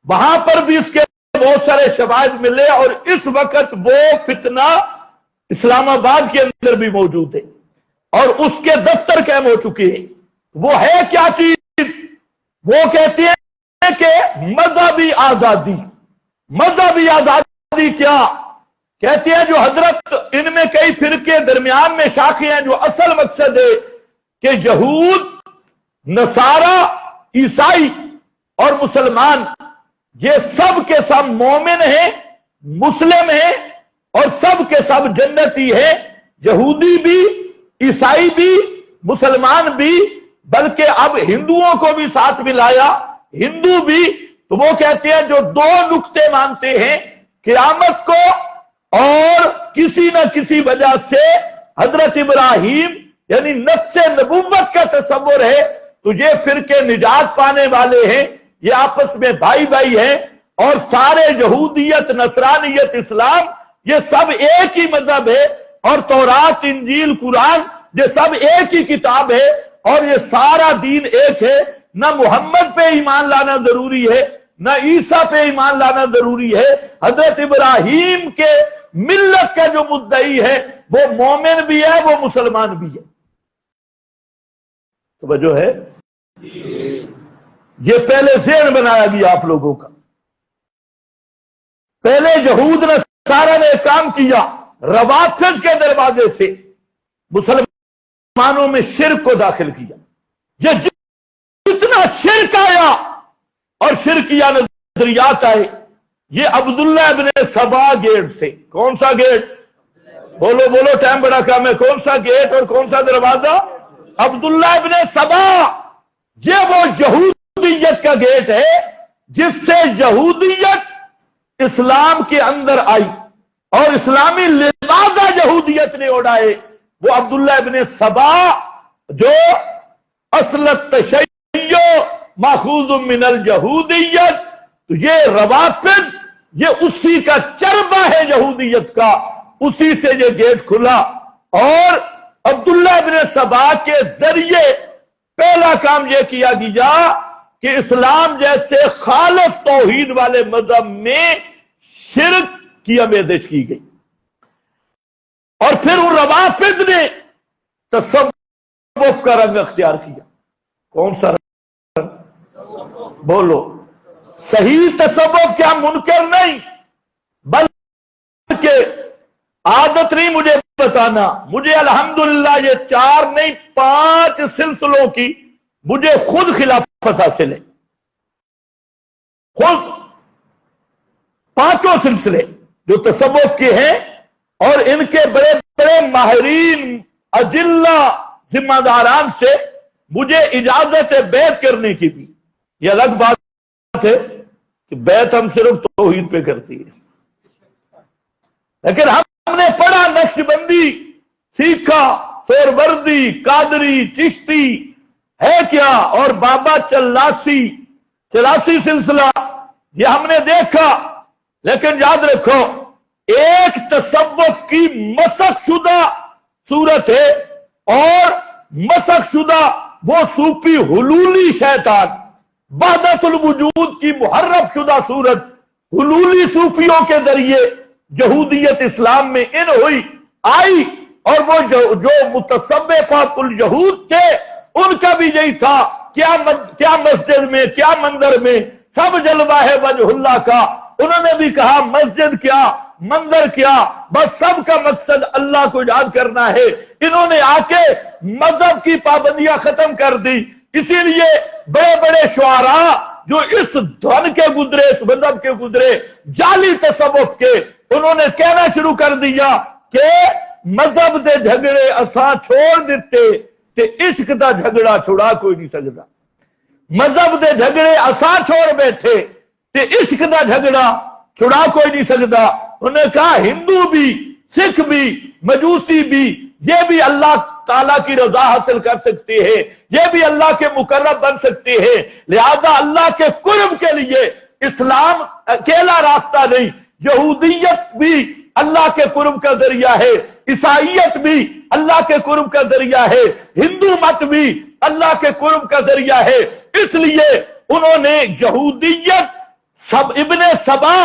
وہاں پر بھی اس کے بہت سارے شواہد ملے، اور اس وقت وہ فتنہ اسلام آباد کے اندر بھی موجود ہے اور اس کے دفتر قائم ہو چکے ہیں. وہ ہے کیا چیز؟ وہ کہتے ہیں کہ مذہبی آزادی. مذہبی آزادی کیا کہتے ہیں؟ جو حضرت ان میں کئی فرقے درمیان میں شاخیں ہیں، جو اصل مقصد ہے کہ یہود، نصارہ، عیسائی اور مسلمان یہ سب کے سب مومن ہیں، مسلم ہیں، اور سب کے سب جنتی ہیں. یہودی بھی، عیسائی بھی، مسلمان بھی، بلکہ اب ہندوؤں کو بھی ساتھ ملایا. ہندو بھی. تو وہ کہتے ہیں جو دو نقطے مانتے ہیں، قیامت کو اور کسی نہ کسی وجہ سے حضرت ابراہیم یعنی نفس نبوت کا تصور ہے، تو یہ فرقے نجات پانے والے ہیں، یہ آپس میں بھائی بھائی ہیں. اور سارے یہودیت، نصرانیت، اسلام یہ سب ایک ہی مذہب ہے، اور تورات، انجیل، قرآن یہ سب ایک ہی کتاب ہے، اور یہ سارا دین ایک ہے. نہ محمد پہ ایمان لانا ضروری ہے، نہ عیسیٰ پہ ایمان لانا ضروری ہے. حضرت ابراہیم کے ملت کا جو مدعی ہے وہ مومن بھی ہے، وہ مسلمان بھی ہے. توجہ ہے؟ یہ پہلے ذہن بنایا گیا آپ لوگوں کا. پہلے یہود نصارہ نے کام کیا، روافض کے دروازے سے مسلمانوں میں شرک کو داخل کیا. یہ جتنا شرک آیا اور شرکیہ نظریات آئے، یہ عبداللہ ابن سبا گیٹ سے. کون سا گیٹ؟ بولو بولو، ٹائم بڑا کم ہے. کون سا گیٹ اور کون سا دروازہ؟ عبداللہ ابن سبا. یہ وہ یہودیت کا گیٹ ہے جس سے یہودیت اسلام کے اندر آئی اور اسلامی لباسہ یہودیت نے اڑائے. وہ عبداللہ ابن سبا جو اصل التشیع ماخوذ من الیہودیت، تو یہ روافض یہ اسی کا چربہ ہے یہودیت کا، اسی سے یہ گیٹ کھلا. اور عبداللہ ابن سبا کے ذریعے پہلا کام یہ کیا گیا کہ اسلام جیسے خالص توحید والے مذہب میں شرک کی آمیزش کی گئی. اور پھر ان روافض نے تصوف کا رنگ اختیار کیا. کون سا رنگ؟ بولو. صحیح تصوف کیا منکر نہیں، بلکہ عادت نہیں مجھے بتانا. مجھے الحمدللہ یہ 4 نہیں 5 سلسلوں کی مجھے خود خلافت حاصل ہے. خود 5 سلسلے جو تصوف کے ہیں اور ان کے بڑے بڑے ماہرین اجلہ ذمہ داران سے مجھے اجازت ہے بیعت کرنے کی بھی. یہ الگ بات ہے کہ بیعت ہم صرف توحید پہ کرتی ہے، لیکن ہم نے پڑھا نقش بندی سیکھا، سہروردی، قادری، چشتی ہے کیا، اور بابا چلاسی سلسلہ یہ ہم نے دیکھا. لیکن یاد رکھو ایک تصوف کی مسخ شدہ صورت ہے اور مسخ شدہ وہ صوفی حلولی شیطان، وحدت الوجود کی محرف شدہ صورت حلولی صوفیوں کے ذریعے یہودیت اسلام میں ان ہوئی آئی. اور وہ جو متصوفات الیہود تھے ان کا بھی یہی تھا، کیا مسجد میں کیا مندر میں سب جلوہ ہے وجہ اللہ کا. انہوں نے بھی کہا مسجد کیا مندر کیا، بس سب کا مقصد اللہ کو یاد کرنا ہے. انہوں نے آ کے مذہب کی پابندیاں ختم کر دی. اسی لیے بڑے بڑے شعراء جو اس دھن کے گزرے، اس مذہب کے گزرے، جعلی تصوف کے، انہوں نے کہنا شروع کر دیا کہ مذہب دے جھگڑے اساں چھوڑ دیتے تے عشق دا جھگڑا چھڑا کوئی نہیں سکتا. مذہب دے جھگڑے اساں چھوڑ بیٹھے تے عشق دا جھگڑا چھڑا کوئی نہیں سکتا. انہوں نے کہا ہندو بھی، سکھ بھی، مجوسی بھی، یہ بھی اللہ تعالیٰ کی رضا حاصل کر سکتے ہیں، یہ بھی اللہ کے مقرب بن سکتے ہیں. لہذا اللہ کے قرب کے لیے اسلام اکیلا راستہ نہیں، یہودیت بھی اللہ کے قرب کا ذریعہ ہے، عیسائیت بھی اللہ کے قرب کا ذریعہ ہے، ہندو مت بھی اللہ کے قرب کا ذریعہ ہے. اس لیے انہوں نے یہودیت ابن سبا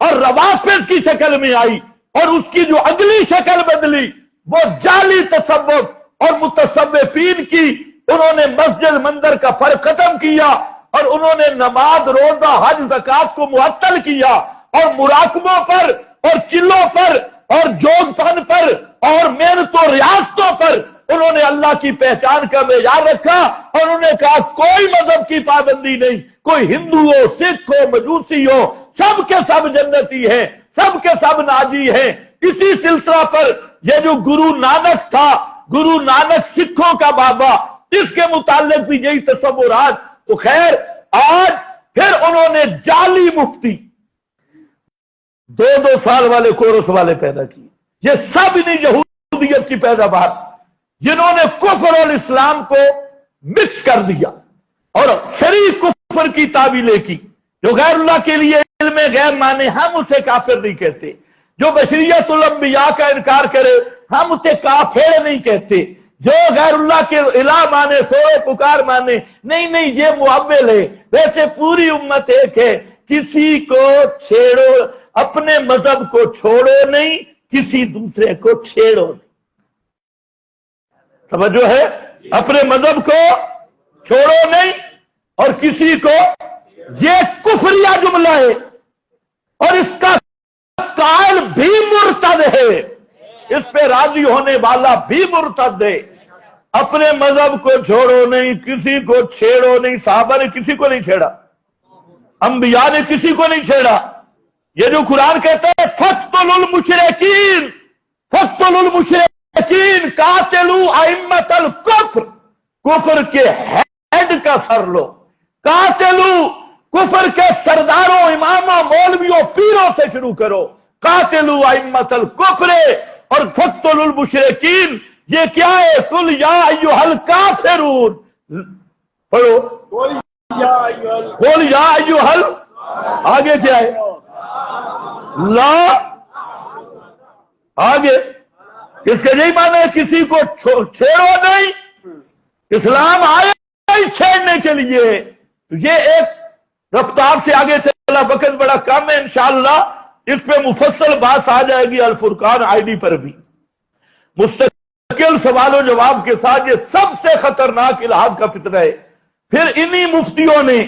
اور روافض کی شکل میں آئی، اور اس کی جو اگلی شکل بدلی وہ جعلی تصوف اور متصوفین کی. انہوں نے مسجد مندر کا فرق ختم کیا اور انہوں نے نماز، روزہ، حج، زکات کو معطل کیا، اور مراقبوں پر اور چلوں پر اور جوگ پن پر اور محنت و ریاستوں پر انہوں نے اللہ کی پہچان کا معیار رکھا. اور انہوں نے کہا کوئی مذہب کی پابندی نہیں، کوئی ہندو ہو، سکھ ہو، مجوسی ہو، سب کے سب جنتی ہیں، سب کے سب ناجی ہیں. اسی سلسلہ پر یہ جو گرو نانک تھا، گرو نانک سکھوں کا بابا، اس کے متعلق بھی یہی تصورات. تو خیر آج پھر انہوں نے جعلی مفتی 2 سال والے کورس والے پیدا کیے. یہ سب انہیں یہودیت کی پیداوار جنہوں نے کفر اور اسلام کو مکس کر دیا اور شریک کفر کی تعویلیں کی. جو غیر اللہ کے لیے علم غیب مانے ہم اسے کافر نہیں کہتے، جو بشریت الانبیاء کا انکار کرے ہم اسے کافر نہیں کہتے، جو غیر اللہ کے الہ مانے، سوئے پکار مانے نہیں یہ معول ہے. ویسے پوری امت ایک ہے، کسی کو چھیڑو، اپنے مذہب کو چھوڑو نہیں، کسی دوسرے کو چھیڑو نہیں. توجہ ہے؟ اپنے مذہب کو چھوڑو نہیں اور کسی کو، یہ کفریہ جملہ ہے اور اس کا قائل بھی مرتد ہے، اس پہ راضی ہونے والا بھی مرتد ہے. اپنے مذہب کو چھوڑو نہیں، کسی کو چھیڑو نہیں. صحابہ نے کسی کو نہیں چھیڑا، انبیاء نے کسی کو نہیں چھیڑا، یہ جو قرآن کہتا ہے فَاقْتُلُوا الْمُشْرِكِينَ، فَاقْتُلُوا الْمُشْرِكِينَ قَاتِلُوا أَئِمَّةَ الْكُفْرِ، کفر کے ہیڈ کا سر لو، قاتلوا کفر کے سرداروں، اماموں، مولویوں، پیروں سے شروع کرو، قاتلوا ائمۃ الکفر، اور فاقتلوا المشرکین، یہ کیا ہے؟ قل یا ایھا الکافرون، پڑھو قل یا ایھا، آگے کیا ہے؟ لا، آگے اس کے یہی معنی ہے کسی کو چھیڑو نہیں، اسلام آیا ہی چھیڑنے کے لیے۔ یہ ایک رفتار سے آگے چلا، وقت بڑا کم ہے، انشاءاللہ اس پہ مفصل بات آ جائے گی الفرقان آئی ڈی پر بھی، مستقل سوال و جواب کے ساتھ۔ یہ سب سے خطرناک الہاد کا فتنہ ہے۔ پھر انہی مفتیوں نے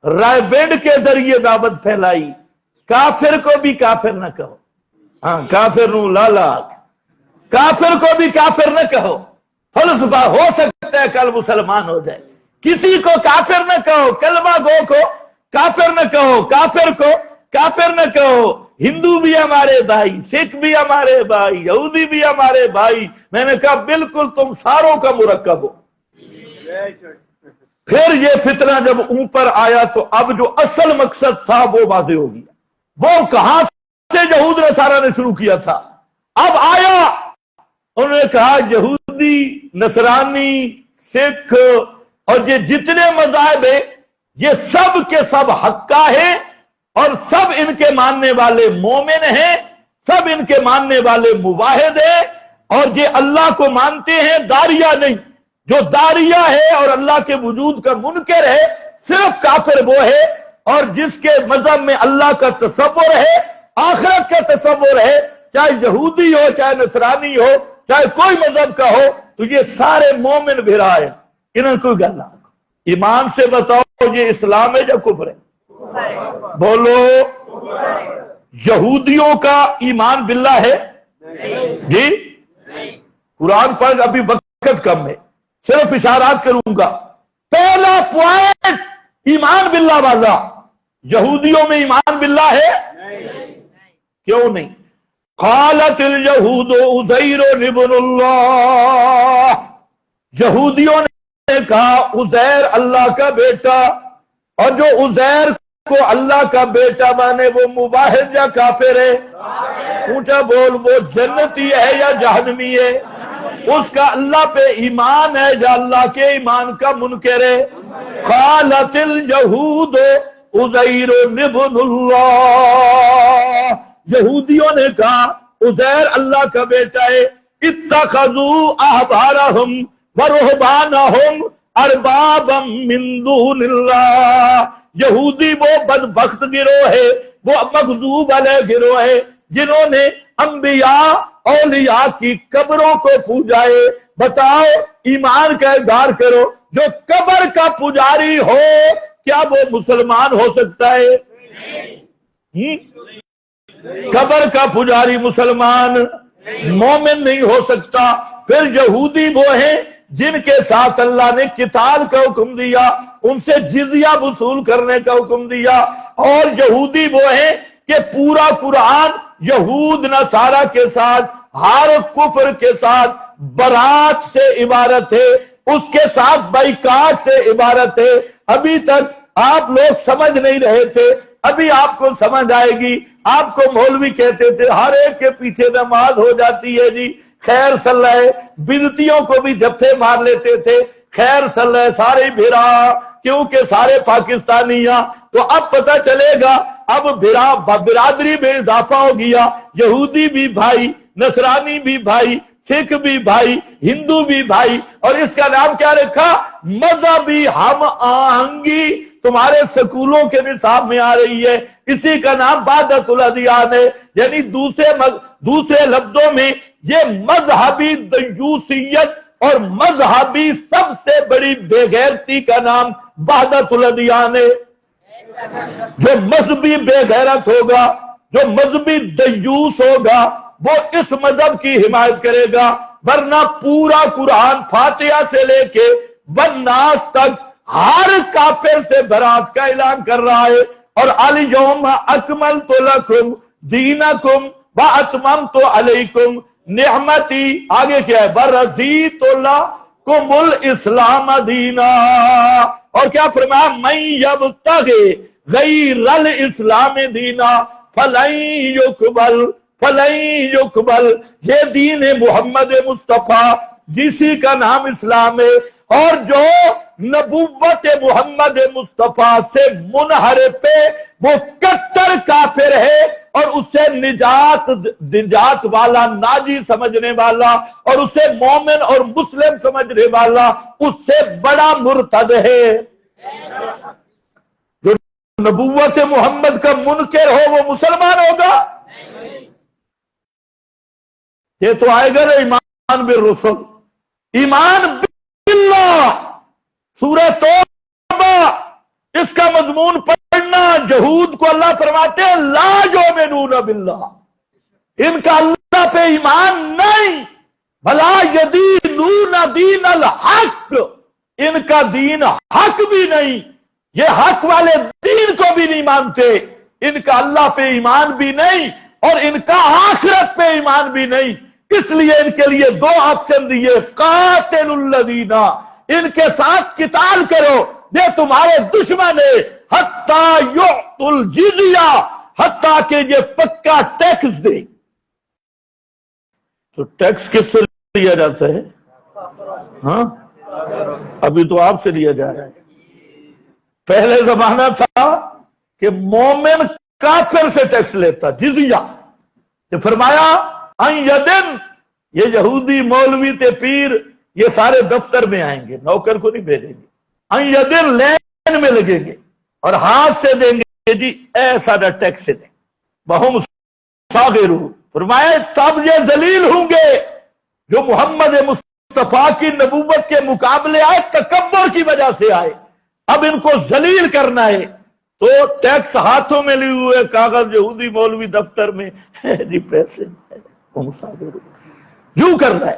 رائے بینڈ کے ذریعے دعوت پھیلائی، کافر کو بھی کافر نہ کہو، ہاں کافر نو لالا، کافر کو بھی کافر نہ کہو، فلسفہ ہو سکتا ہے کل مسلمان ہو جائے، کسی کو کافر نہ کہو، کلمہ گو کو کافر نہ کہو، کافر کو کافر نہ کہو، ہندو بھی ہمارے بھائی، سکھ بھی ہمارے بھائی، یہودی بھی ہمارے بھائی۔ میں نے کہا بالکل تم ساروں کا مرکب ہو۔ پھر یہ فتنہ جب اوپر آیا تو اب جو اصل مقصد تھا وہ واضح ہو گیا، وہ کہاں سے یہود نصارہ نے شروع کیا تھا، اب آیا۔ انہوں نے کہا یہودی، نصرانی، سکھ اور یہ جتنے مذاہب ہیں یہ سب کے سب حق کا ہے، اور سب ان کے ماننے والے مومن ہیں، سب ان کے ماننے والے موحد ہیں، اور یہ اللہ کو مانتے ہیں، داریہ نہیں۔ جو داریہ ہے اور اللہ کے وجود کا منکر ہے صرف کافر وہ ہے، اور جس کے مذہب میں اللہ کا تصور ہے، آخرت کا تصور ہے، چاہے یہودی ہو، چاہے نصرانی ہو، چاہے کوئی مذہب کا ہو، تو یہ سارے مومن بھرا ہے، انہوں کوئی گل نہ۔ ایمان سے بتاؤ یہ اسلام ہے یا کفر ہے؟ بولو۔ یہودیوں کا ایمان باللہ ہے جی؟ قرآن پر ابھی وقت کم ہے، صرف اشارات کروں گا۔ پہلا پوائنٹ ایمان باللہ والا، یہودیوں میں ایمان باللہ ہے؟ کیوں نہیں؟ قالت الیہود عزیر ابن اللہ، یہودیوں نے کہا عزیر اللہ کا بیٹا، اور جو عزیر کو اللہ کا بیٹا مانے وہ مباحث یا کافر ہے؟ اونچا بول، وہ جنتی ہے یا جہنمی ہے؟ اس کا اللہ پہ ایمان ہے یا اللہ کے ایمان کا منکر ہے؟ قالت الیہود عزیر ابن اللہ، یہودیوں نے کہا عزیر اللہ کا بیٹا ہے۔ اتخذوا احبارہم ورہبانہم اربابا من دون اللہ، یہودی وہ بدبخت گروہ ہے، وہ مغضوب علیہ گروہ ہے جنہوں نے انبیاء اولیاء کی قبروں کو پوجائے۔ بتاؤ ایمان کا اظہار کرو، جو قبر کا پجاری ہو کیا وہ مسلمان ہو سکتا ہے؟ قبر کا پجاری مسلمان مومن نہیں ہو سکتا۔ پھر یہودی وہ ہیں جن کے ساتھ اللہ نے قتال کا حکم دیا، ان سے جزیہ وصول کرنے کا حکم دیا، اور یہودی وہ ہیں کہ پورا قرآن یہود نصارہ کے ساتھ، ہر کفر کے ساتھ برات سے عبارت ہے، اس کے ساتھ بائیکاٹ سے عبارت ہے۔ ابھی تک آپ لوگ سمجھ نہیں رہے تھے، ابھی آپ کو سمجھ آئے گی۔ آپ کو مولوی کہتے تھے ہر ایک کے پیچھے نماز ہو جاتی ہے جی، خیر صلی اللہ ہے، بدعتیوں کو بھی جفے مار لیتے تھے، خیر صلی اللہ ہے، سارے بھیرا کیونکہ سارے پاکستانی ہیں۔ تو اب پتہ چلے گا، اب برادری میں اضافہ ہو گیا، یہودی بھی بھائی، نصرانی بھی بھائی، سکھ بھی بھائی، ہندو بھی بھائی، اور اس کا نام کیا رکھا؟ مذہبی ہم آہنگی۔ تمہارے سکولوں کے نصاب میں آ رہی ہے، اسی کا نام وحدت الادیان ہے، یعنی دوسرے لفظوں میں یہ مذہبی دیوسیت اور مذہبی سب سے بڑی بے غیرتی کا نام وحدت الادیان ہے۔ جو مذہبی بے غیرت ہوگا، جو مذہبی دیوس ہوگا، وہ اس مذہب کی حمایت کرے گا، ورنہ پورا قرآن فاتحہ سے لے کے والناس تک ہر کافر سے برات کا اعلان کر رہا ہے۔ اور الیوم اکملت لکم دینکم واتممت علیکم نعمتی، آگے کیا ہے، ورضیت لکم الاسلام دینا، اور کیا فرمایا، من یبتغی غیر الاسلام دینا فلن یقبل، یہ دین محمد مصطفیٰ جسی کا نام اسلام ہے، اور جو نبوت محمد مصطفیٰ سے منحرف ہے وہ کٹر کافر ہے، اور اسے نجات والا، ناجی سمجھنے والا، اور اسے مومن اور مسلم سمجھنے والا اس سے بڑا مرتد ہے۔ جو نبوت محمد کا منکر ہو وہ مسلمان ہوگا؟ یہ تو آئے گا نا ایمان بالرسل، ایمان باللہ، سورہ توبہ اس کا مضمون پڑھنا۔ یہود کو اللہ فرماتے ہیں لا یؤمنون باللہ، ان کا اللہ پہ ایمان نہیں، بھلا یدینون دین الحق، ان کا دین حق بھی نہیں، یہ حق والے دین کو بھی نہیں مانتے، ان کا اللہ پہ ایمان بھی نہیں اور ان کا آخرت پہ ایمان بھی نہیں۔ اس لیے ان کے لیے دو آپشن دیے، قاتل الذین، ان کے ساتھ قتال کرو یہ تمہارے دشمن ہے، حتیٰ یعطوا الجزیہ، حتیٰ کہ یہ پکا ٹیکس دے۔ تو ٹیکس کس سے لیا جاتا ہے؟ ہاں ابھی تو آپ سے لیا جا رہا ہے۔ پہلے زمانہ تھا کہ مومن کافر سے ٹیکس لیتا، جزیہ۔ تو فرمایا ان یدن، یہ یہودی مولوی تے پیر یہ سارے دفتر میں آئیں گے، نوکر کو نہیں بھیجیں گے، ان یدن لین میں لگیں گے اور ہاتھ سے دیں گے، جی ایسا ٹیکس دیں، وہم صاغرون، فرمایا تب یہ ذلیل ہوں گے جو محمد مصطفیٰ کی نبوت کے مقابلے آئے، تکبر کی وجہ سے آئے، اب ان کو ذلیل کرنا ہے۔ تو ٹیکس ہاتھوں میں لیے ہوئے کاغذ، یہودی مولوی دفتر میں، جی پیسے یوں کر رہا ہے۔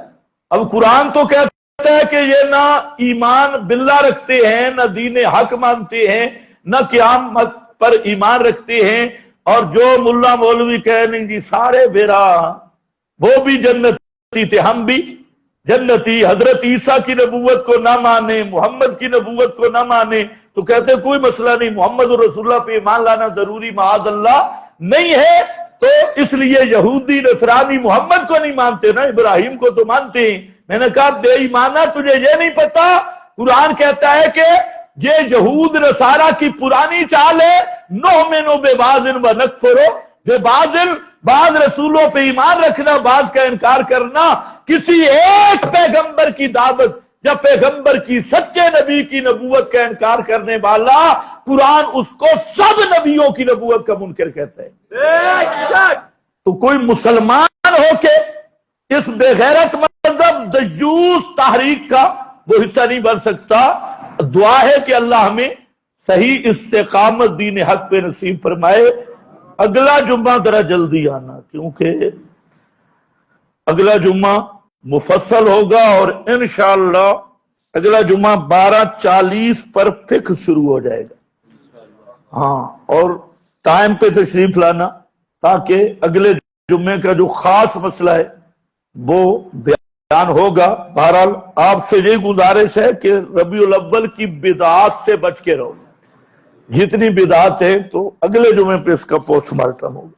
اب قرآن تو کہتا ہے کہ یہ نہ ایمان باللہ رکھتے ہیں، نہ دین حق مانتے ہیں، نہ قیامت پر ایمان رکھتے ہیں، اور جو ملا مولوی کہہ نہیں جی سارے بیرا، وہ بھی جنتی تھے، ہم بھی جنتی، حضرت عیسیٰ کی نبوت کو نہ مانے، محمد کی نبوت کو نہ مانے، تو کہتے کوئی مسئلہ نہیں، محمد رسول اللہ پہ ایمان لانا ضروری معاذ اللہ نہیں ہے۔ تو اس لیے یہودی نصرانی محمد کو نہیں مانتے نا، ابراہیم کو تو مانتے ہیں۔ میں نے کہا بے ایمانہ تجھے یہ نہیں پتا، قرآن کہتا ہے کہ یہ یہود نصارہ کی پرانی چال ہے، نؤمن ببعض ونکفر ببعض، بعض رسولوں پہ ایمان رکھنا، بعض کا انکار کرنا۔ کسی ایک پیغمبر کی دعوت یا پیغمبر کی، سچے نبی کی نبوت کا انکار کرنے والا، قرآن اس کو سب نبیوں کی نبوت کا منکر کہتا ہے۔ تو کوئی مسلمان ہو کے اس بے غیرت مذہب دیوس تحریک کا وہ حصہ نہیں بن سکتا۔ دعا ہے کہ اللہ ہمیں صحیح استقامت دین حق پہ نصیب فرمائے۔ اگلا جمعہ ذرا جلدی آنا، کیونکہ اگلا جمعہ مفصل ہوگا، اور انشاءاللہ اگلا جمعہ 12:40 پر فقہ شروع ہو جائے گا۔ ہاں، اور ٹائم پہ تشریف لانا تاکہ اگلے جمعے کا جو خاص مسئلہ ہے وہ بیان ہوگا۔ بہرحال آپ سے یہ گزارش ہے کہ ربیع الاول کی بدعات سے بچ کے رہو، جتنی بدعات ہیں تو اگلے جمعے پہ اس کا پوسٹ مارٹم ہوگا۔